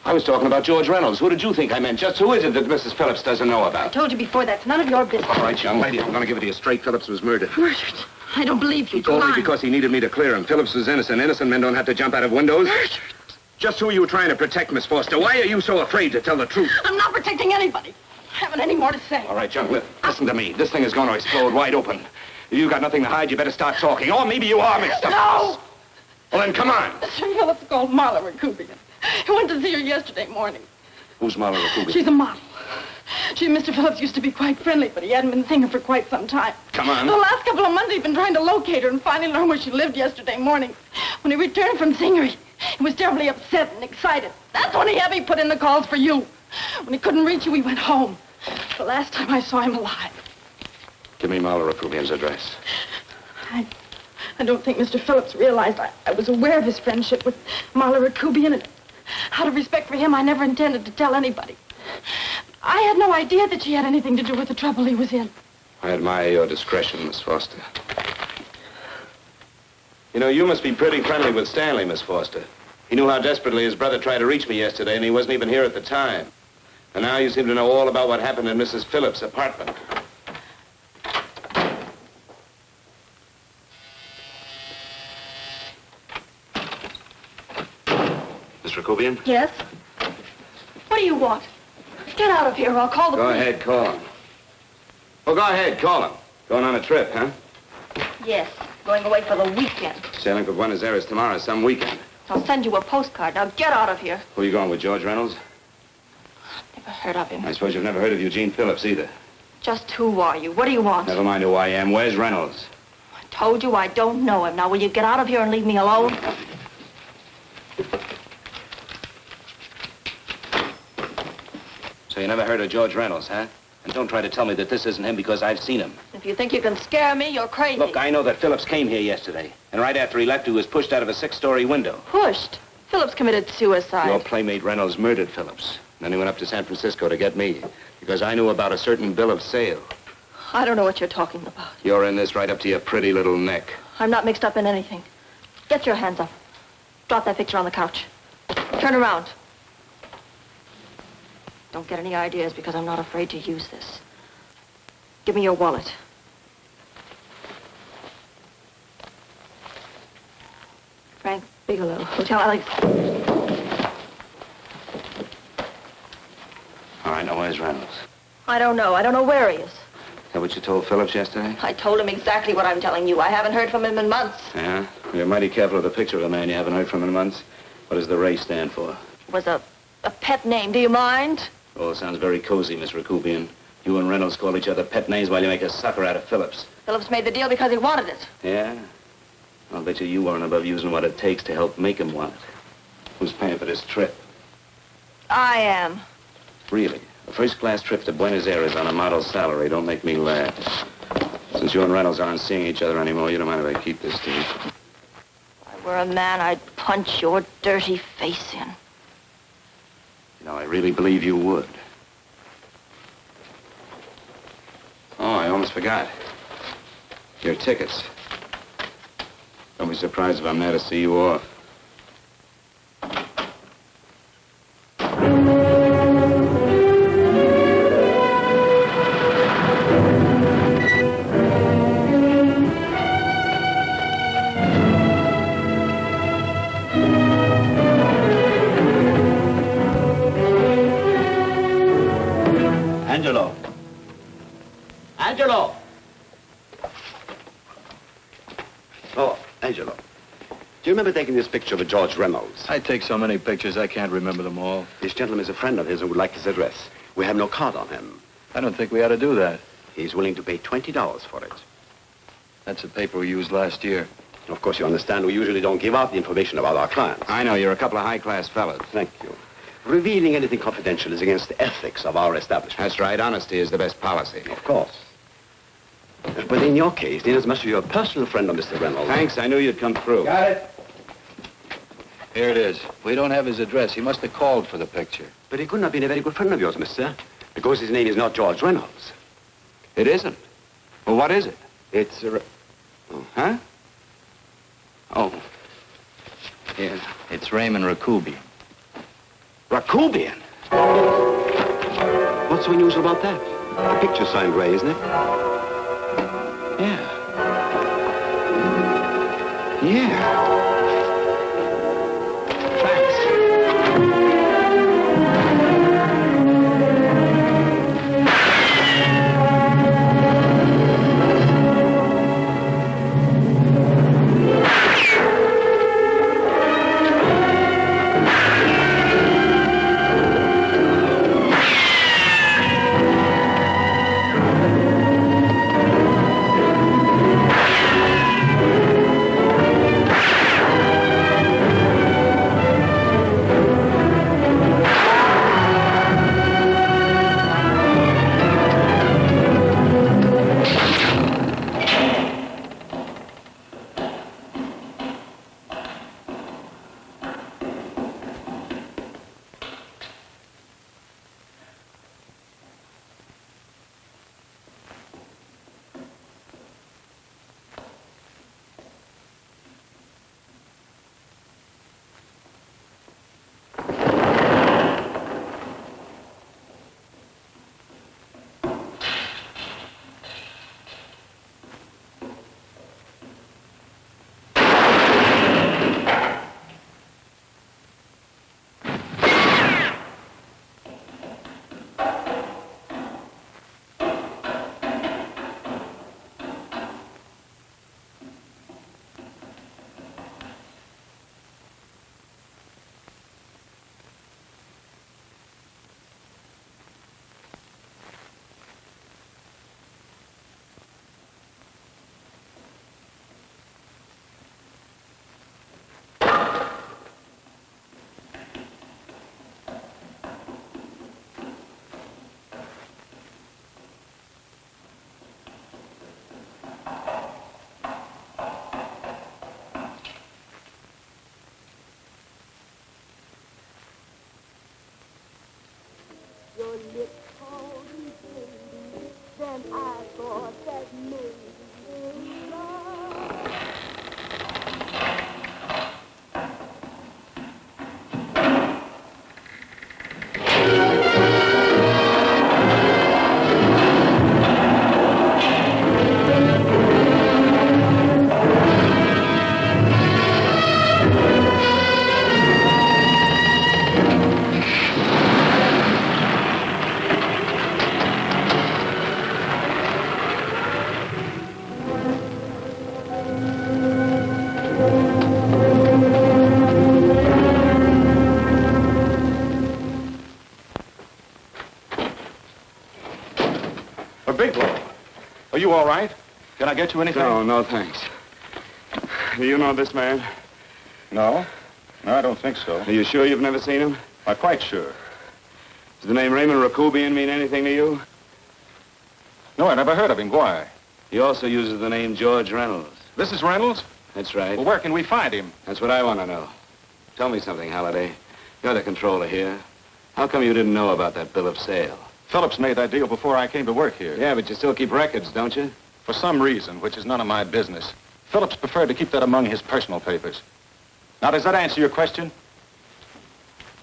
I was talking about George Reynolds. Who did you think I meant? Just who is it that Mrs. Phillips doesn't know I about? told you before, that's none of your business. All right, young lady, I'm going to give it to you straight. Phillips was murdered. Murdered? I don't believe you. He told me because he needed me to clear him. Phillips was innocent. Innocent men don't have to jump out of windows. Murdered? Just who are you trying to protect, Miss Foster? Why are you so afraid to tell the truth? I'm not protecting anybody. I haven't any more to say. All right, young lady, listen to me. This thing is going to explode wide open. If you've got nothing to hide, you better start talking. Or maybe you are mixed up. No! Well, then, come on. Mr. Phillips called Marla Rakubian. He went to see her yesterday morning. Who's Marla Rakubian? She's a model. She and Mr. Phillips used to be quite friendly, but he hadn't been seeing her for quite some time. Come on. The last couple of months, he'd been trying to locate her and finally learned where she lived yesterday morning. When he returned from seeing her, he was terribly upset and excited. That's when he had me put in the calls for you. When he couldn't reach you, he went home. The last time I saw him alive. Give me Marla Rakubian's address. I don't think Mr. Phillips realized I was aware of his friendship with Marla Rakubian, and out of respect for him, I never intended to tell anybody. I had no idea that she had anything to do with the trouble he was in. I admire your discretion, Miss Foster. You know, you must be pretty friendly with Stanley, Miss Foster. He knew how desperately his brother tried to reach me yesterday, and he wasn't even here at the time. And now you seem to know all about what happened in Mrs. Phillips' apartment. Miss Rakubian? Yes? What do you want? Get out of here or I'll call the Go police. ahead, call him. Oh, go ahead, call him. Going on a trip, huh? Yes, going away for the weekend. Sailing for Buenos Aires tomorrow, some weekend. I'll send you a postcard. Now get out of here. Who are you going with, George Reynolds? Never heard of him. I suppose you've never heard of Eugene Phillips either. Just who are you? What do you want? Never mind who I am. Where's Reynolds? I told you I don't know him. Now will you get out of here and leave me alone? So you never heard of George Reynolds, huh? And don't try to tell me that this isn't him because I've seen him. If you think you can scare me, you're crazy. Look, I know that Phillips came here yesterday. And right after he left, he was pushed out of a 6-story window. Pushed? Phillips committed suicide. Your playmate Reynolds murdered Phillips. Then he went up to San Francisco to get me. Because I knew about a certain bill of sale. I don't know what you're talking about. You're in this right up to your pretty little neck. I'm not mixed up in anything. Get your hands up. Drop that picture on the couch. Turn around. Don't get any ideas because I'm not afraid to use this. Give me your wallet. Frank Bigelow, Hotel Alex. All right, now where's Reynolds? I don't know. I don't know where he is. Is that what you told Phillips yesterday? I told him exactly what I'm telling you. I haven't heard from him in months. Yeah? You're mighty careful of the picture of a man you haven't heard from in months. What does the Ray stand for? It was a pet name. Do you mind? Oh, it sounds very cozy, Miss Rakubian. You and Reynolds call each other pet names while you make a sucker out of Phillips. Phillips made the deal because he wanted it. Yeah? I'll bet you weren't above using what it takes to help make him want it. Who's paying for this trip? I am. Really? A first-class trip to Buenos Aires on a model salary. Don't make me laugh. Since you and Reynolds aren't seeing each other anymore, you don't mind if I keep this to you? If I were a man, I'd punch your dirty face in. You know, I really believe you would. Oh, I almost forgot. Your tickets. Don't be surprised if I'm there to see you off. Angelo. Angelo! Oh, Angelo. Do you remember taking this picture of George Reynolds? I take so many pictures, I can't remember them all. This gentleman is a friend of his and would like his address. We have no card on him. I don't think we ought to do that. He's willing to pay $20 for it. That's the paper we used last year. Of course, you understand, we usually don't give out the information about our clients. I know, you're a couple of high-class fellas. Thank you. Revealing anything confidential is against the ethics of our establishment. That's right. Honesty is the best policy. Of course. But in your case, inasmuch as you're a personal friend of Mr. Reynolds... Thanks. I knew you'd come through. Got it. Here it is. We don't have his address. He must have called for the picture. But he couldn't have been a very good friend of yours, mister, because his name is not George Reynolds. It isn't? Well, what is it? It's a... Oh, huh? Oh. Yeah, it's Raymond Rakubian. Rakubian? What's so unusual about that? The picture's signed Ray, isn't it? Yeah. Yeah. Your lips called me baby, then I thought that maybe love. Are you all right? Can I get you anything? No, thanks. Do you know this man? No. No, I don't think so. Are you sure you've never seen him? I'm quite sure. Does the name Raymond Rakubian mean anything to you? No, I never heard of him. Why? He also uses the name George Reynolds. This is Reynolds? That's right. Well, where can we find him? That's what I want to know. Tell me something, Halliday. You're the controller here. How come you didn't know about that bill of sale? Phillips made that deal before I came to work here. Yeah, but you still keep records, don't you? For some reason, which is none of my business, Phillips preferred to keep that among his personal papers. Now, does that answer your question?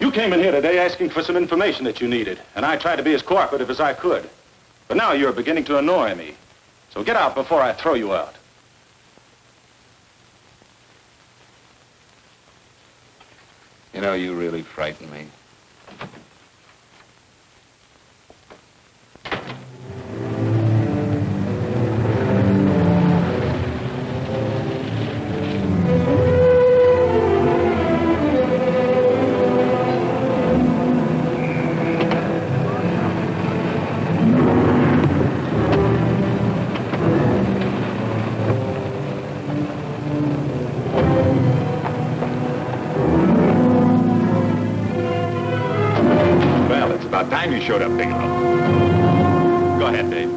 You came in here today asking for some information that you needed, and I tried to be as cooperative as I could. But now you're beginning to annoy me. So get out before I throw you out. You know, you really frighten me. showed up, Bigelow. Go ahead, Dave.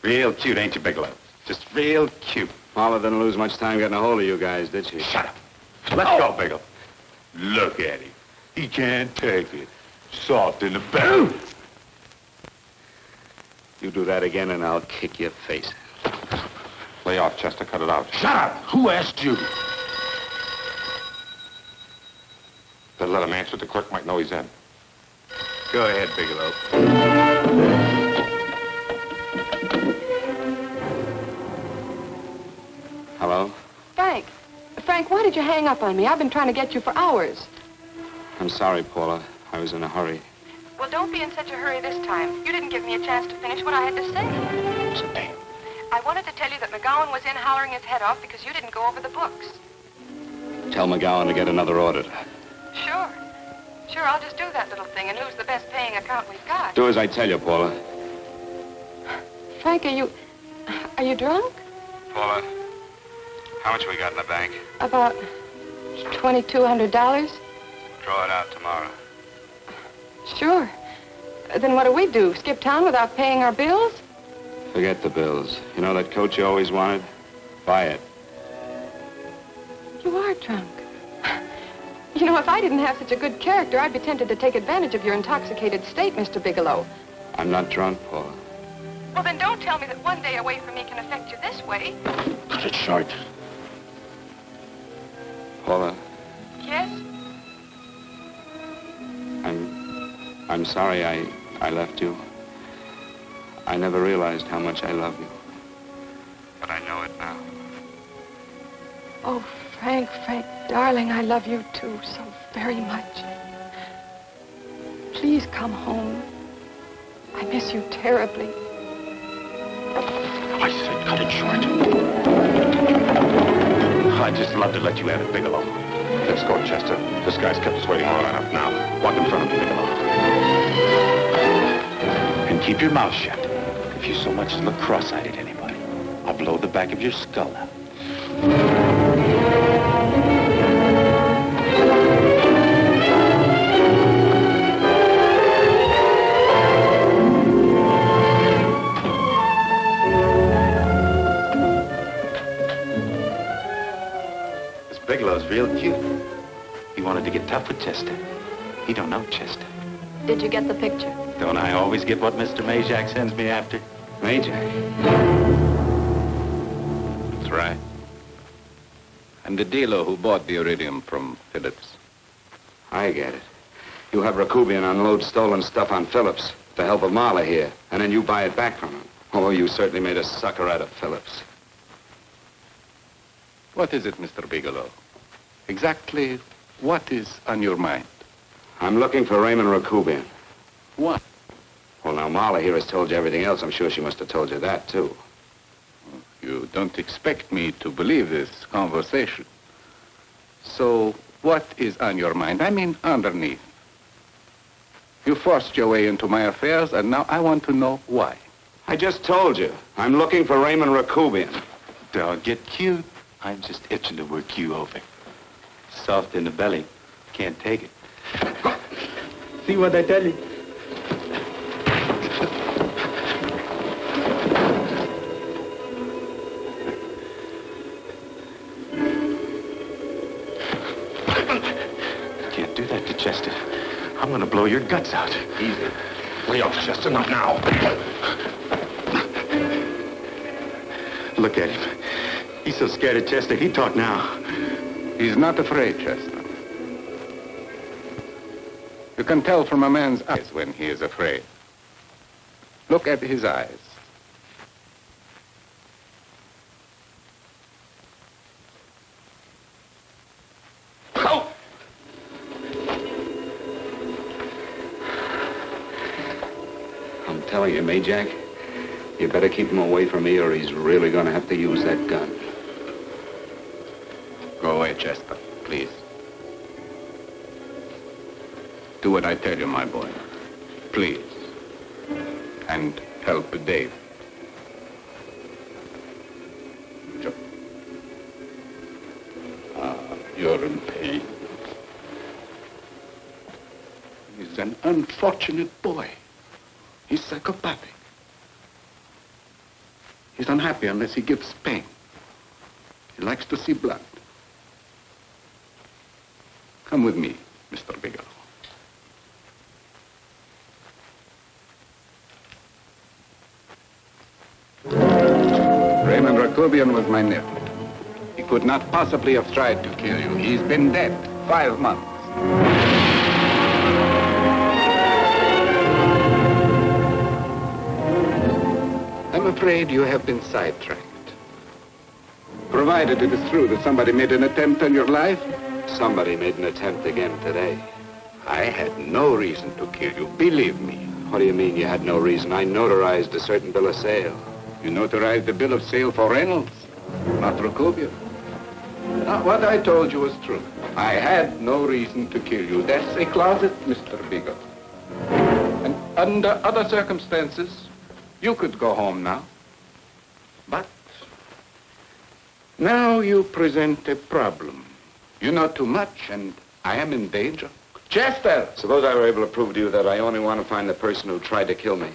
Real cute, ain't you, Bigelow? Just real cute. Paula didn't lose much time getting a hold of you guys, did she? Shut up. Let's go, Bigelow. Look at him. He can't take it. Soft in the belly. You do that again and I'll kick your face. Lay off, Chester. Cut it out. Shut up! Who asked you? Better let him answer. The clerk might know he's in. Go ahead, Bigelow. Hello? Frank. Frank, why did you hang up on me? I've been trying to get you for hours. I'm sorry, Paula. I was in a hurry. Well, don't be in such a hurry this time. You didn't give me a chance to finish what I had to say. I wanted to tell you that McGowan was in hollering his head off because you didn't go over the books. Tell McGowan to get another auditor. Sure. Sure, I'll just do that little thing, and who's the best paying account we've got? Do as I tell you, Paula. Frank, are you drunk? Paula, how much we got in the bank? About $2,200. Draw it out tomorrow. Sure. Then what do? Skip town without paying our bills? Forget the bills. You know that coat you always wanted? Buy it. You are drunk. You know, if I didn't have such a good character, I'd be tempted to take advantage of your intoxicated state, Mr. Bigelow. I'm not drunk, Paula. Well, then don't tell me that one day away from me can affect you this way. Cut it short. Paula, Yes? I'm sorry I left you. I never realized how much I love you. But I know it now. Oh, Frank, darling, I love you too so very much. Please come home. I miss you terribly. I said cut it short. I'd just love to let you have it, Bigelow. Let's go, Chester. This guy's kept us waiting long enough. Now, walk in front of me, Bigelow. And keep your mouth shut. If you so much as look cross-eyed at anybody, I'll blow the back of your skull out. Bigelow's real cute. He wanted to get tough with Chester. He don't know Chester. Did you get the picture? Don't I always get what Mr. Majak sends me after? Majak? That's right. I'm the dealer who bought the iridium from Phillips. I get it. You have Rakubian unload stolen stuff on Phillips with the help of Marla here, and then you buy it back from him. Oh, you certainly made a sucker out of Phillips. What is it, Mr. Bigelow? Exactly what is on your mind? I'm looking for Raymond Rakubian. What? Well, now, Marla here has told you everything else. I'm sure she must have told you that, too. You don't expect me to believe this conversation. So, what is on your mind? I mean, underneath. You forced your way into my affairs, and now I want to know why. I just told you. I'm looking for Raymond Rakubian. Don't get cute. I'm just itching to work you over. Soft in the belly. Can't take it. See what I tell you? Can't do that to Chester. I'm gonna blow your guts out. Easy. Lay off, Chester, not now. Look at him. He's so scared of Chester, he'd talk now. He's not afraid, Chester. You can tell from a man's eyes when he is afraid. Look at his eyes. Oh! I'm telling you, Majak, you better keep him away from me or he's really going to have to use that gun. Go away, Chester, please. Do what I tell you, my boy. Please. And help Dave. You're in pain. He's an unfortunate boy. He's psychopathic. He's unhappy unless he gives pain. He likes to see blood. Come with me, Mr. Bigelow. Raymond Rakubian was my nephew. He could not possibly have tried to kill you. He's been dead 5 months. I'm afraid you have been sidetracked. Provided it is true that somebody made an attempt on your life. Somebody made an attempt again today. I had no reason to kill you, believe me. What do you mean you had no reason? I notarized a certain bill of sale. You notarized the bill of sale for Reynolds, not Rakubian. Now, what I told you was true. I had no reason to kill you. That's a closet, Mr. Bigelow. And under other circumstances, you could go home now. But now you present a problem. You know too much, and I am in danger. Chester! Suppose I were able to prove to you that I only want to find the person who tried to kill me.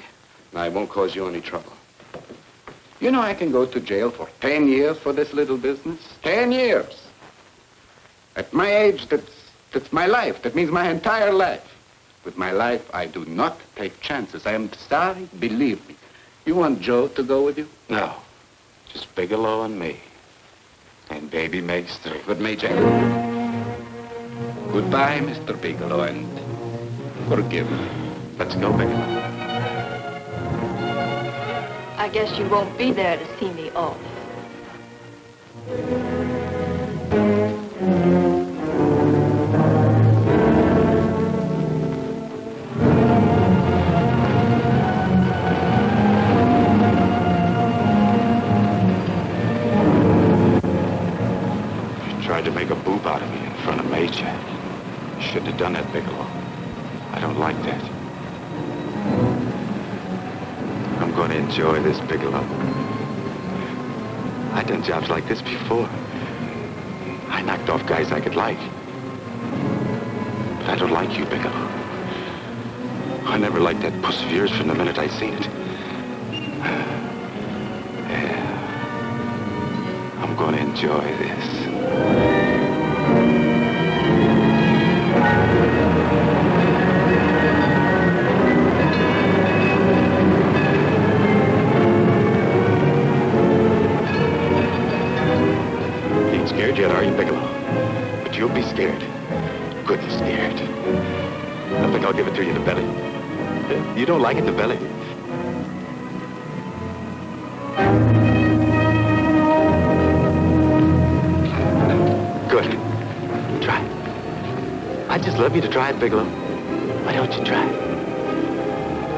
And I won't cause you any trouble. You know I can go to jail for 10 years for this little business. 10 years. At my age, that's my life. That means my entire life. With my life, I do not take chances. I am sorry, believe me. You want Joe to go with you? No. Just Bigelow and me. And baby makes 3. But Major, goodbye, Mr. Bigelow, and forgive me. Let's go, Bigelow. I guess you won't be there to see me off. Tried to make a boob out of me in front of Major. Shouldn't have done that, Bigelow. I don't like that. I'm going to enjoy this, Bigelow. I've done jobs like this before. I knocked off guys I could like. But I don't like you, Bigelow. I never liked that puss of yours from the minute I seen it. Yeah. I'm going to enjoy this. Ain't scared yet, are you, Bigelow? But you'll be scared. Good and scared. I think I'll give it to you in the belly. You don't like it in the belly? Good. Try it. I'd just love you to try it, Bigelow. Why don't you try it?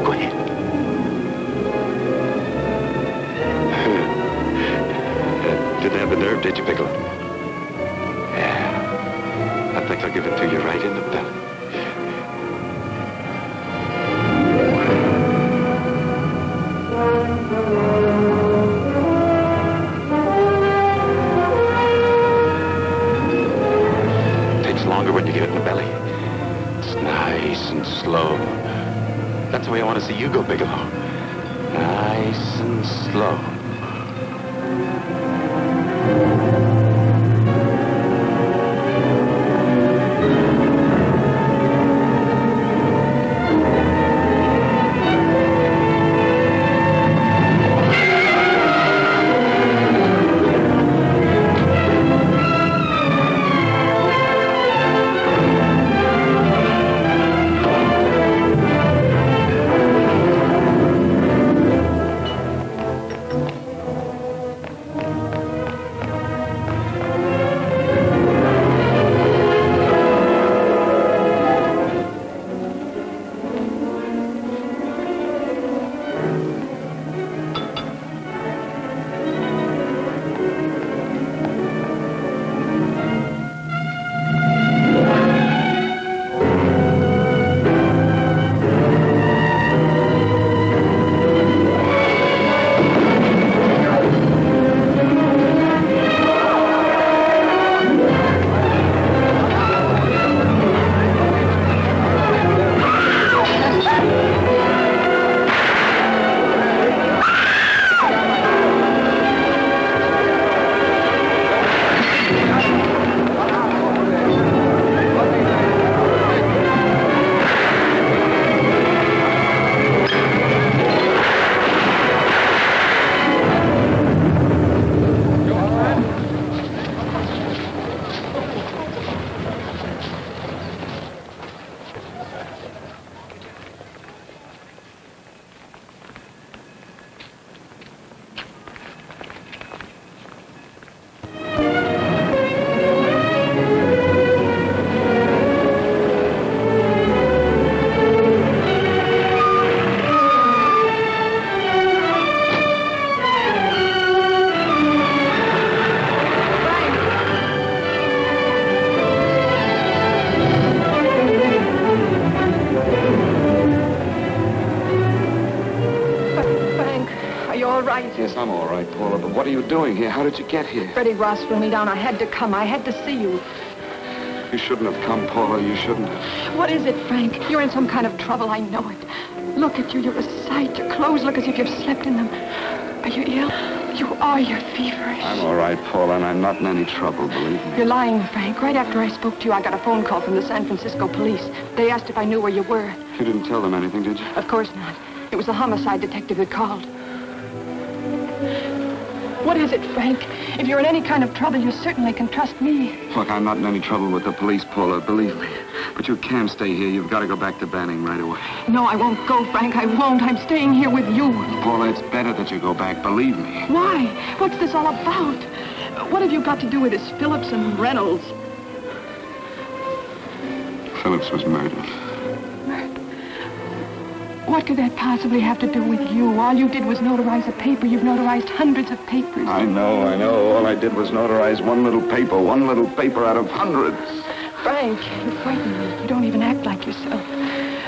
Go ahead. Didn't have the nerve, did you, Bigelow? Yeah. I think I'll give it to you right in the belly. Longer when you get it in the belly. It's nice and slow. That's the way I want to see you go, Bigelow. Nice and slow. right. Yes, I'm all right, Paula, but what are you doing here? How did you get here? Freddie Ross flew me down. I had to come. I had to see you. You shouldn't have come, Paula. You shouldn't have. What is it, Frank? You're in some kind of trouble. I know it. Look at you. You're a sight. Your clothes look as if you've slept in them. Are you ill? You are. You're feverish. I'm all right, Paula, and I'm not in any trouble, believe me. You're lying, Frank. Right after I spoke to you, I got a phone call from the San Francisco police. They asked if I knew where you were. You didn't tell them anything, did you? Of course not. It was the homicide detective that called. What is it, Frank? If you're in any kind of trouble, you certainly can trust me. Look, I'm not in any trouble with the police, Paula, believe me. But you can't stay here. You've got to go back to Banning right away. No, I won't go, Frank. I won't. I'm staying here with you. Paula, it's better that you go back, believe me. Why? What's this all about? What have you got to do with this Phillips and Reynolds? Phillips was murdered. What could that possibly have to do with you? All you did was notarize a paper. You've notarized hundreds of papers. I know. All I did was notarize one little paper out of hundreds. Frank, you frighten me. You don't even act like yourself.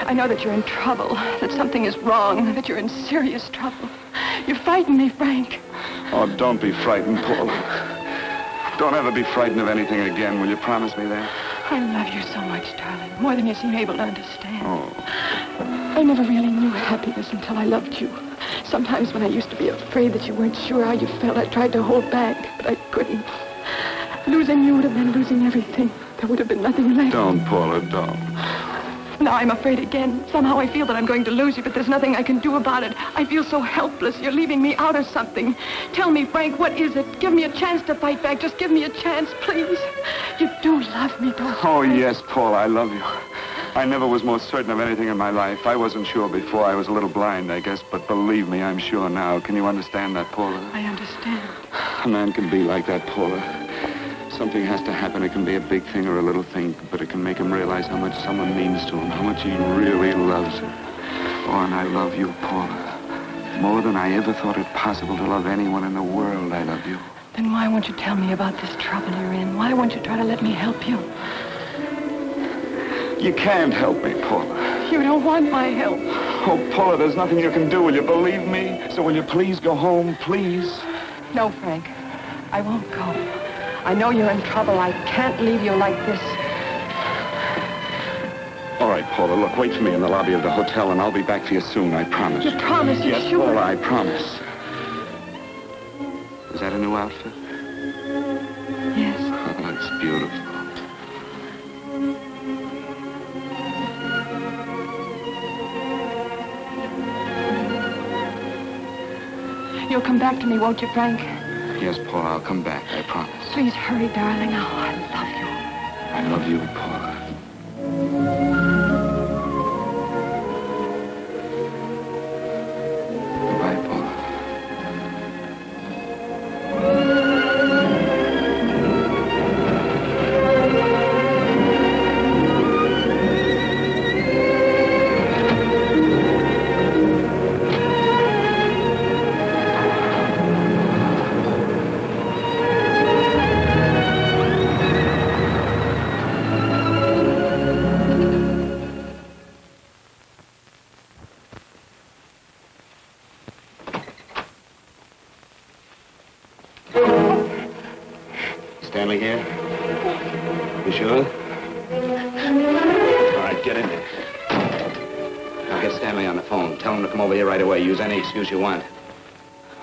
I know that you're in trouble, that something is wrong, that you're in serious trouble. You frighten me, Frank. Oh, don't be frightened, Paula. Don't ever be frightened of anything again. Will you promise me that? I love you so much, darling, more than you seem able to understand. Oh. I never really knew happiness until I loved you. Sometimes when I used to be afraid that you weren't sure how you felt, I tried to hold back, but I couldn't. Losing you would have been losing everything. There would have been nothing left. Don't, Paula, don't. Now I'm afraid again. Somehow I feel that I'm going to lose you, but there's nothing I can do about it. I feel so helpless. You're leaving me out of something. Tell me, Frank, what is it? Give me a chance to fight back. Just give me a chance, please. You do love me, don't you? Oh, yes, Paula, I love you. I never was more certain of anything in my life. I wasn't sure before. I was a little blind, I guess, but believe me, I'm sure now. Can you understand that, Paula? I understand. A man can be like that, Paula. Something has to happen. It can be a big thing or a little thing, but it can make him realize how much someone means to him, how much he really loves her. Oh, and I love you, Paula. More than I ever thought it possible to love anyone in the world, I love you. Then why won't you tell me about this trouble you're in? Why won't you try to let me help you? You can't help me, Paula. You don't want my help. Oh, Paula, there's nothing you can do. Will you believe me? So will you please go home, please? No, Frank. I won't go. I know you're in trouble. I can't leave you like this. All right, Paula, look, wait for me in the lobby of the hotel, and I'll be back for you soon, I promise. You promise? You're yes, sure? Paula, I promise. Is that a new outfit? Yes. Oh, it's beautiful. You'll come back to me, won't you, Frank? Yes, Paula, I'll come back, I promise. Please hurry, darling. Oh, I love you. I love you, Paula. Goodbye, Paula. Stanley here? You sure? All right, get in there. Now get Stanley on the phone. Tell him to come over here right away. Use any excuse you want.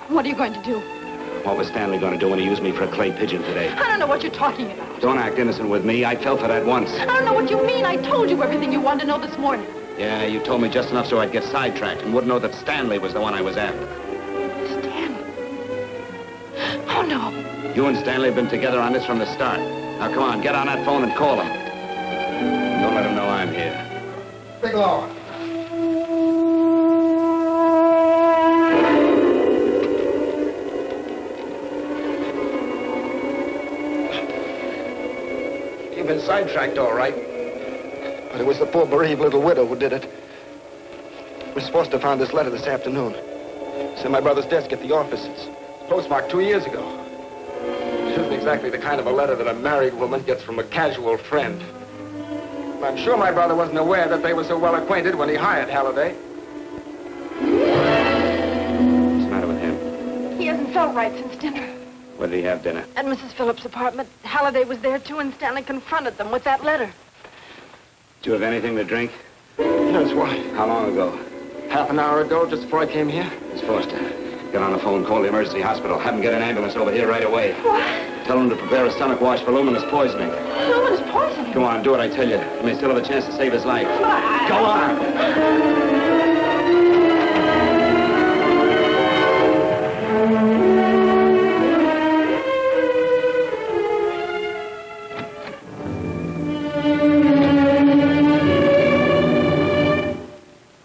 What are you going to do? What was Stanley going to do when he used me for a clay pigeon today? I don't know what you're talking about. Don't act innocent with me. I fell for that once. I don't know what you mean. I told you everything you wanted to know this morning. Yeah, you told me just enough so I'd get sidetracked and wouldn't know that Stanley was the one I was after. Stanley? Oh, no. You and Stanley have been together on this from the start. Now, come on, get on that phone and call him. Don't let him know I'm here. Bigelow. You've been sidetracked, all right. But it was the poor bereaved little widow who did it. Miss Foster found this letter this afternoon. It's in my brother's desk at the office. It's postmarked 2 years ago. It isn't exactly the kind of a letter that a married woman gets from a casual friend. But I'm sure my brother wasn't aware that they were so well acquainted when he hired Halliday. What's the matter with him? right since dinner. Where did he have dinner? At Mrs. Phillips' apartment. Halliday was there, too, and Stanley confronted them with that letter. Did you have anything to drink? Yes, why? How long ago? Half an hour ago, just before I came here. Miss Foster, get on the phone, call the emergency hospital. Have them get an ambulance over here right away. What? Tell them to prepare a stomach wash for luminous poisoning. Luminous poisoning? Go on, do what I tell you. You may still have a chance to save his life. Go on!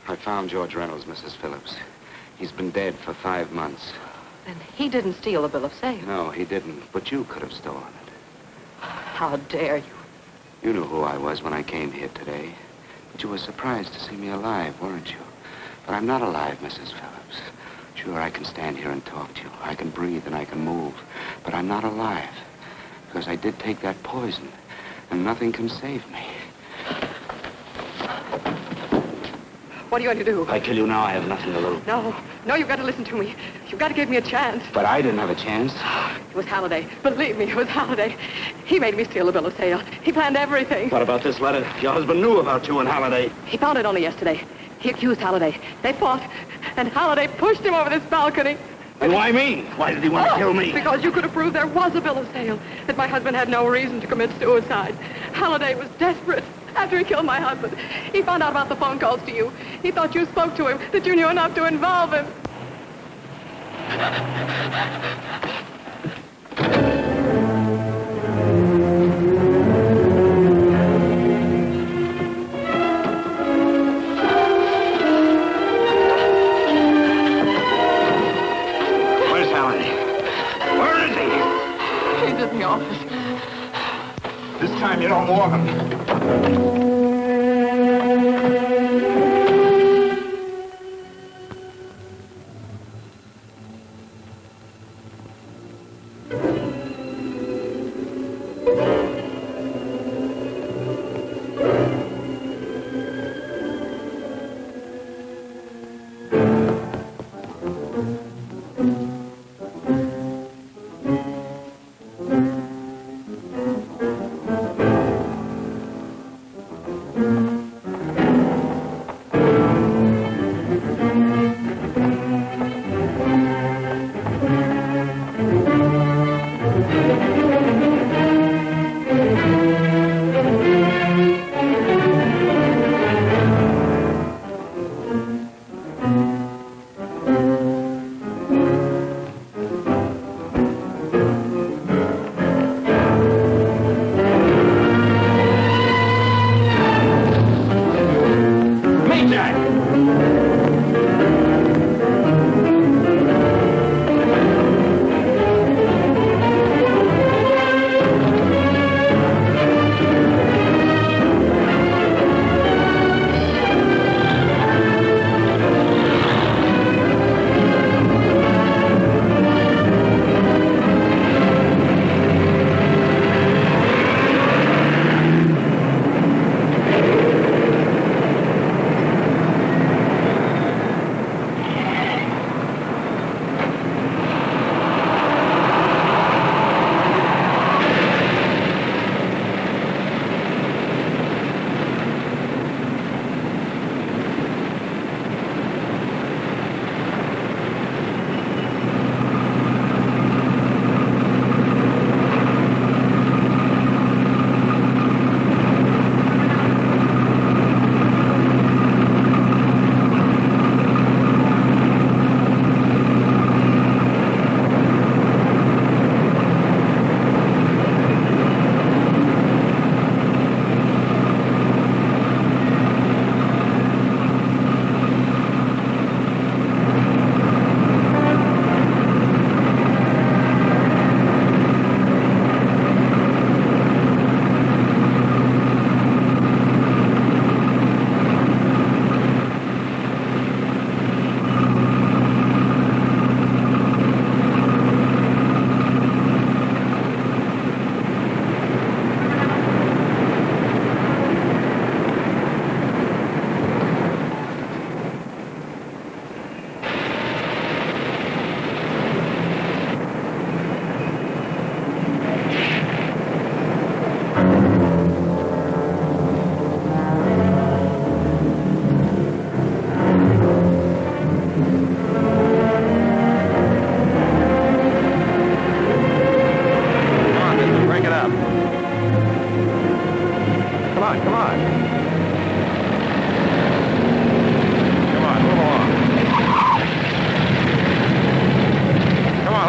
I found George Reynolds, Mrs. Phillips. He's been dead for 5 months. Then he didn't steal the bill of sale. No, he didn't. But you could have stolen it. How dare you? You knew who I was when I came here today. But you were surprised to see me alive, weren't you? But I'm not alive, Mrs. Phillips. Sure, I can stand here and talk to you. I can breathe and I can move. But I'm not alive. Because I did take that poison. And nothing can save me. What are you going to do? If I kill you now, I have nothing to lose. No, you've got to listen to me. You've got to give me a chance. But I didn't have a chance. It was Halliday. Believe me, it was Halliday. He made me steal the bill of sale. He planned everything. What about this letter? Your husband knew about you and Halliday. He found it only yesterday. He accused Halliday. They fought, and Halliday pushed him over this balcony. And why me? Why did he want to kill me? Because you could have proved there was a bill of sale, that my husband had no reason to commit suicide. Halliday was desperate. After he killed my husband, he found out about the phone calls to you. He thought you spoke to him, that you knew enough to involve him. Where's Halliday? Where is he? He's in the office. This time you don't warn him.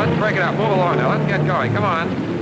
let's break it up. Move along now. Let's get going. Come on.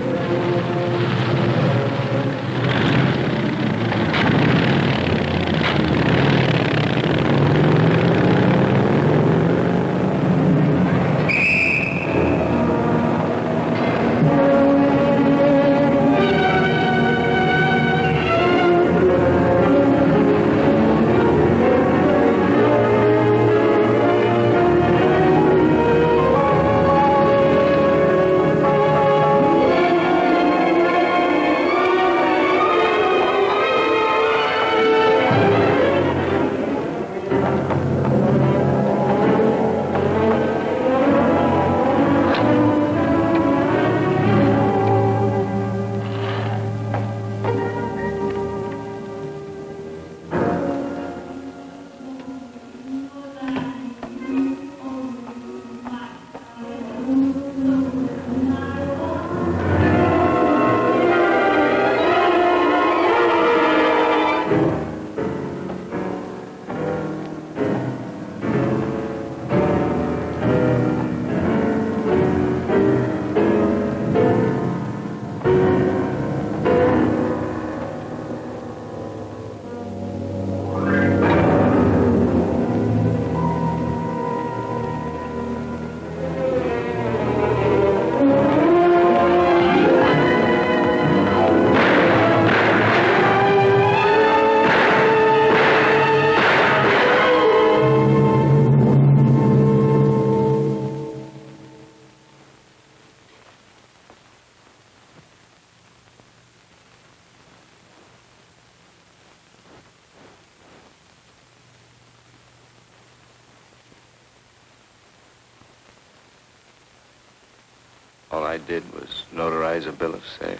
All I did was notarize a bill of sale.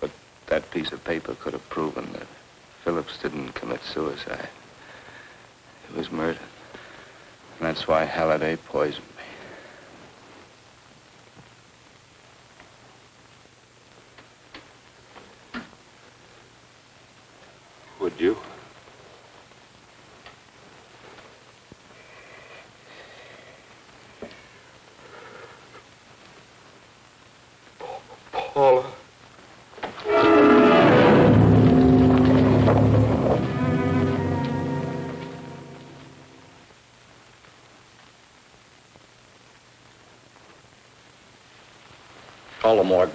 But that piece of paper could have proven that Phillips didn't commit suicide. He was murdered. And that's why Halliday poisoned me. Would you? Paula. Call the morgue.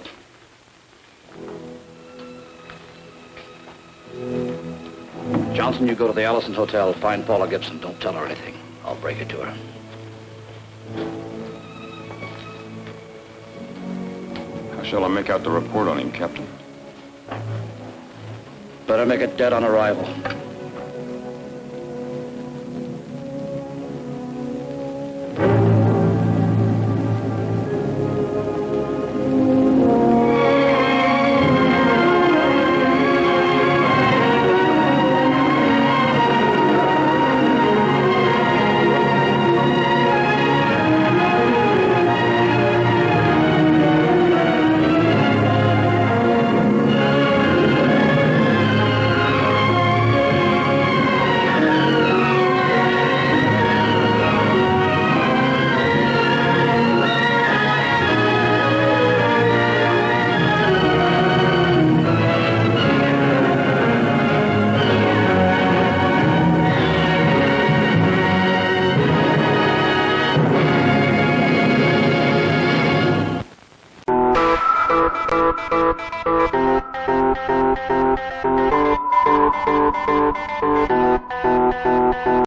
Johnson, you go to the Allison Hotel, find Paula Gibson. Don't tell her anything. I'll break it to her. How shall I make out the report on him, Captain? Better make it dead on arrival.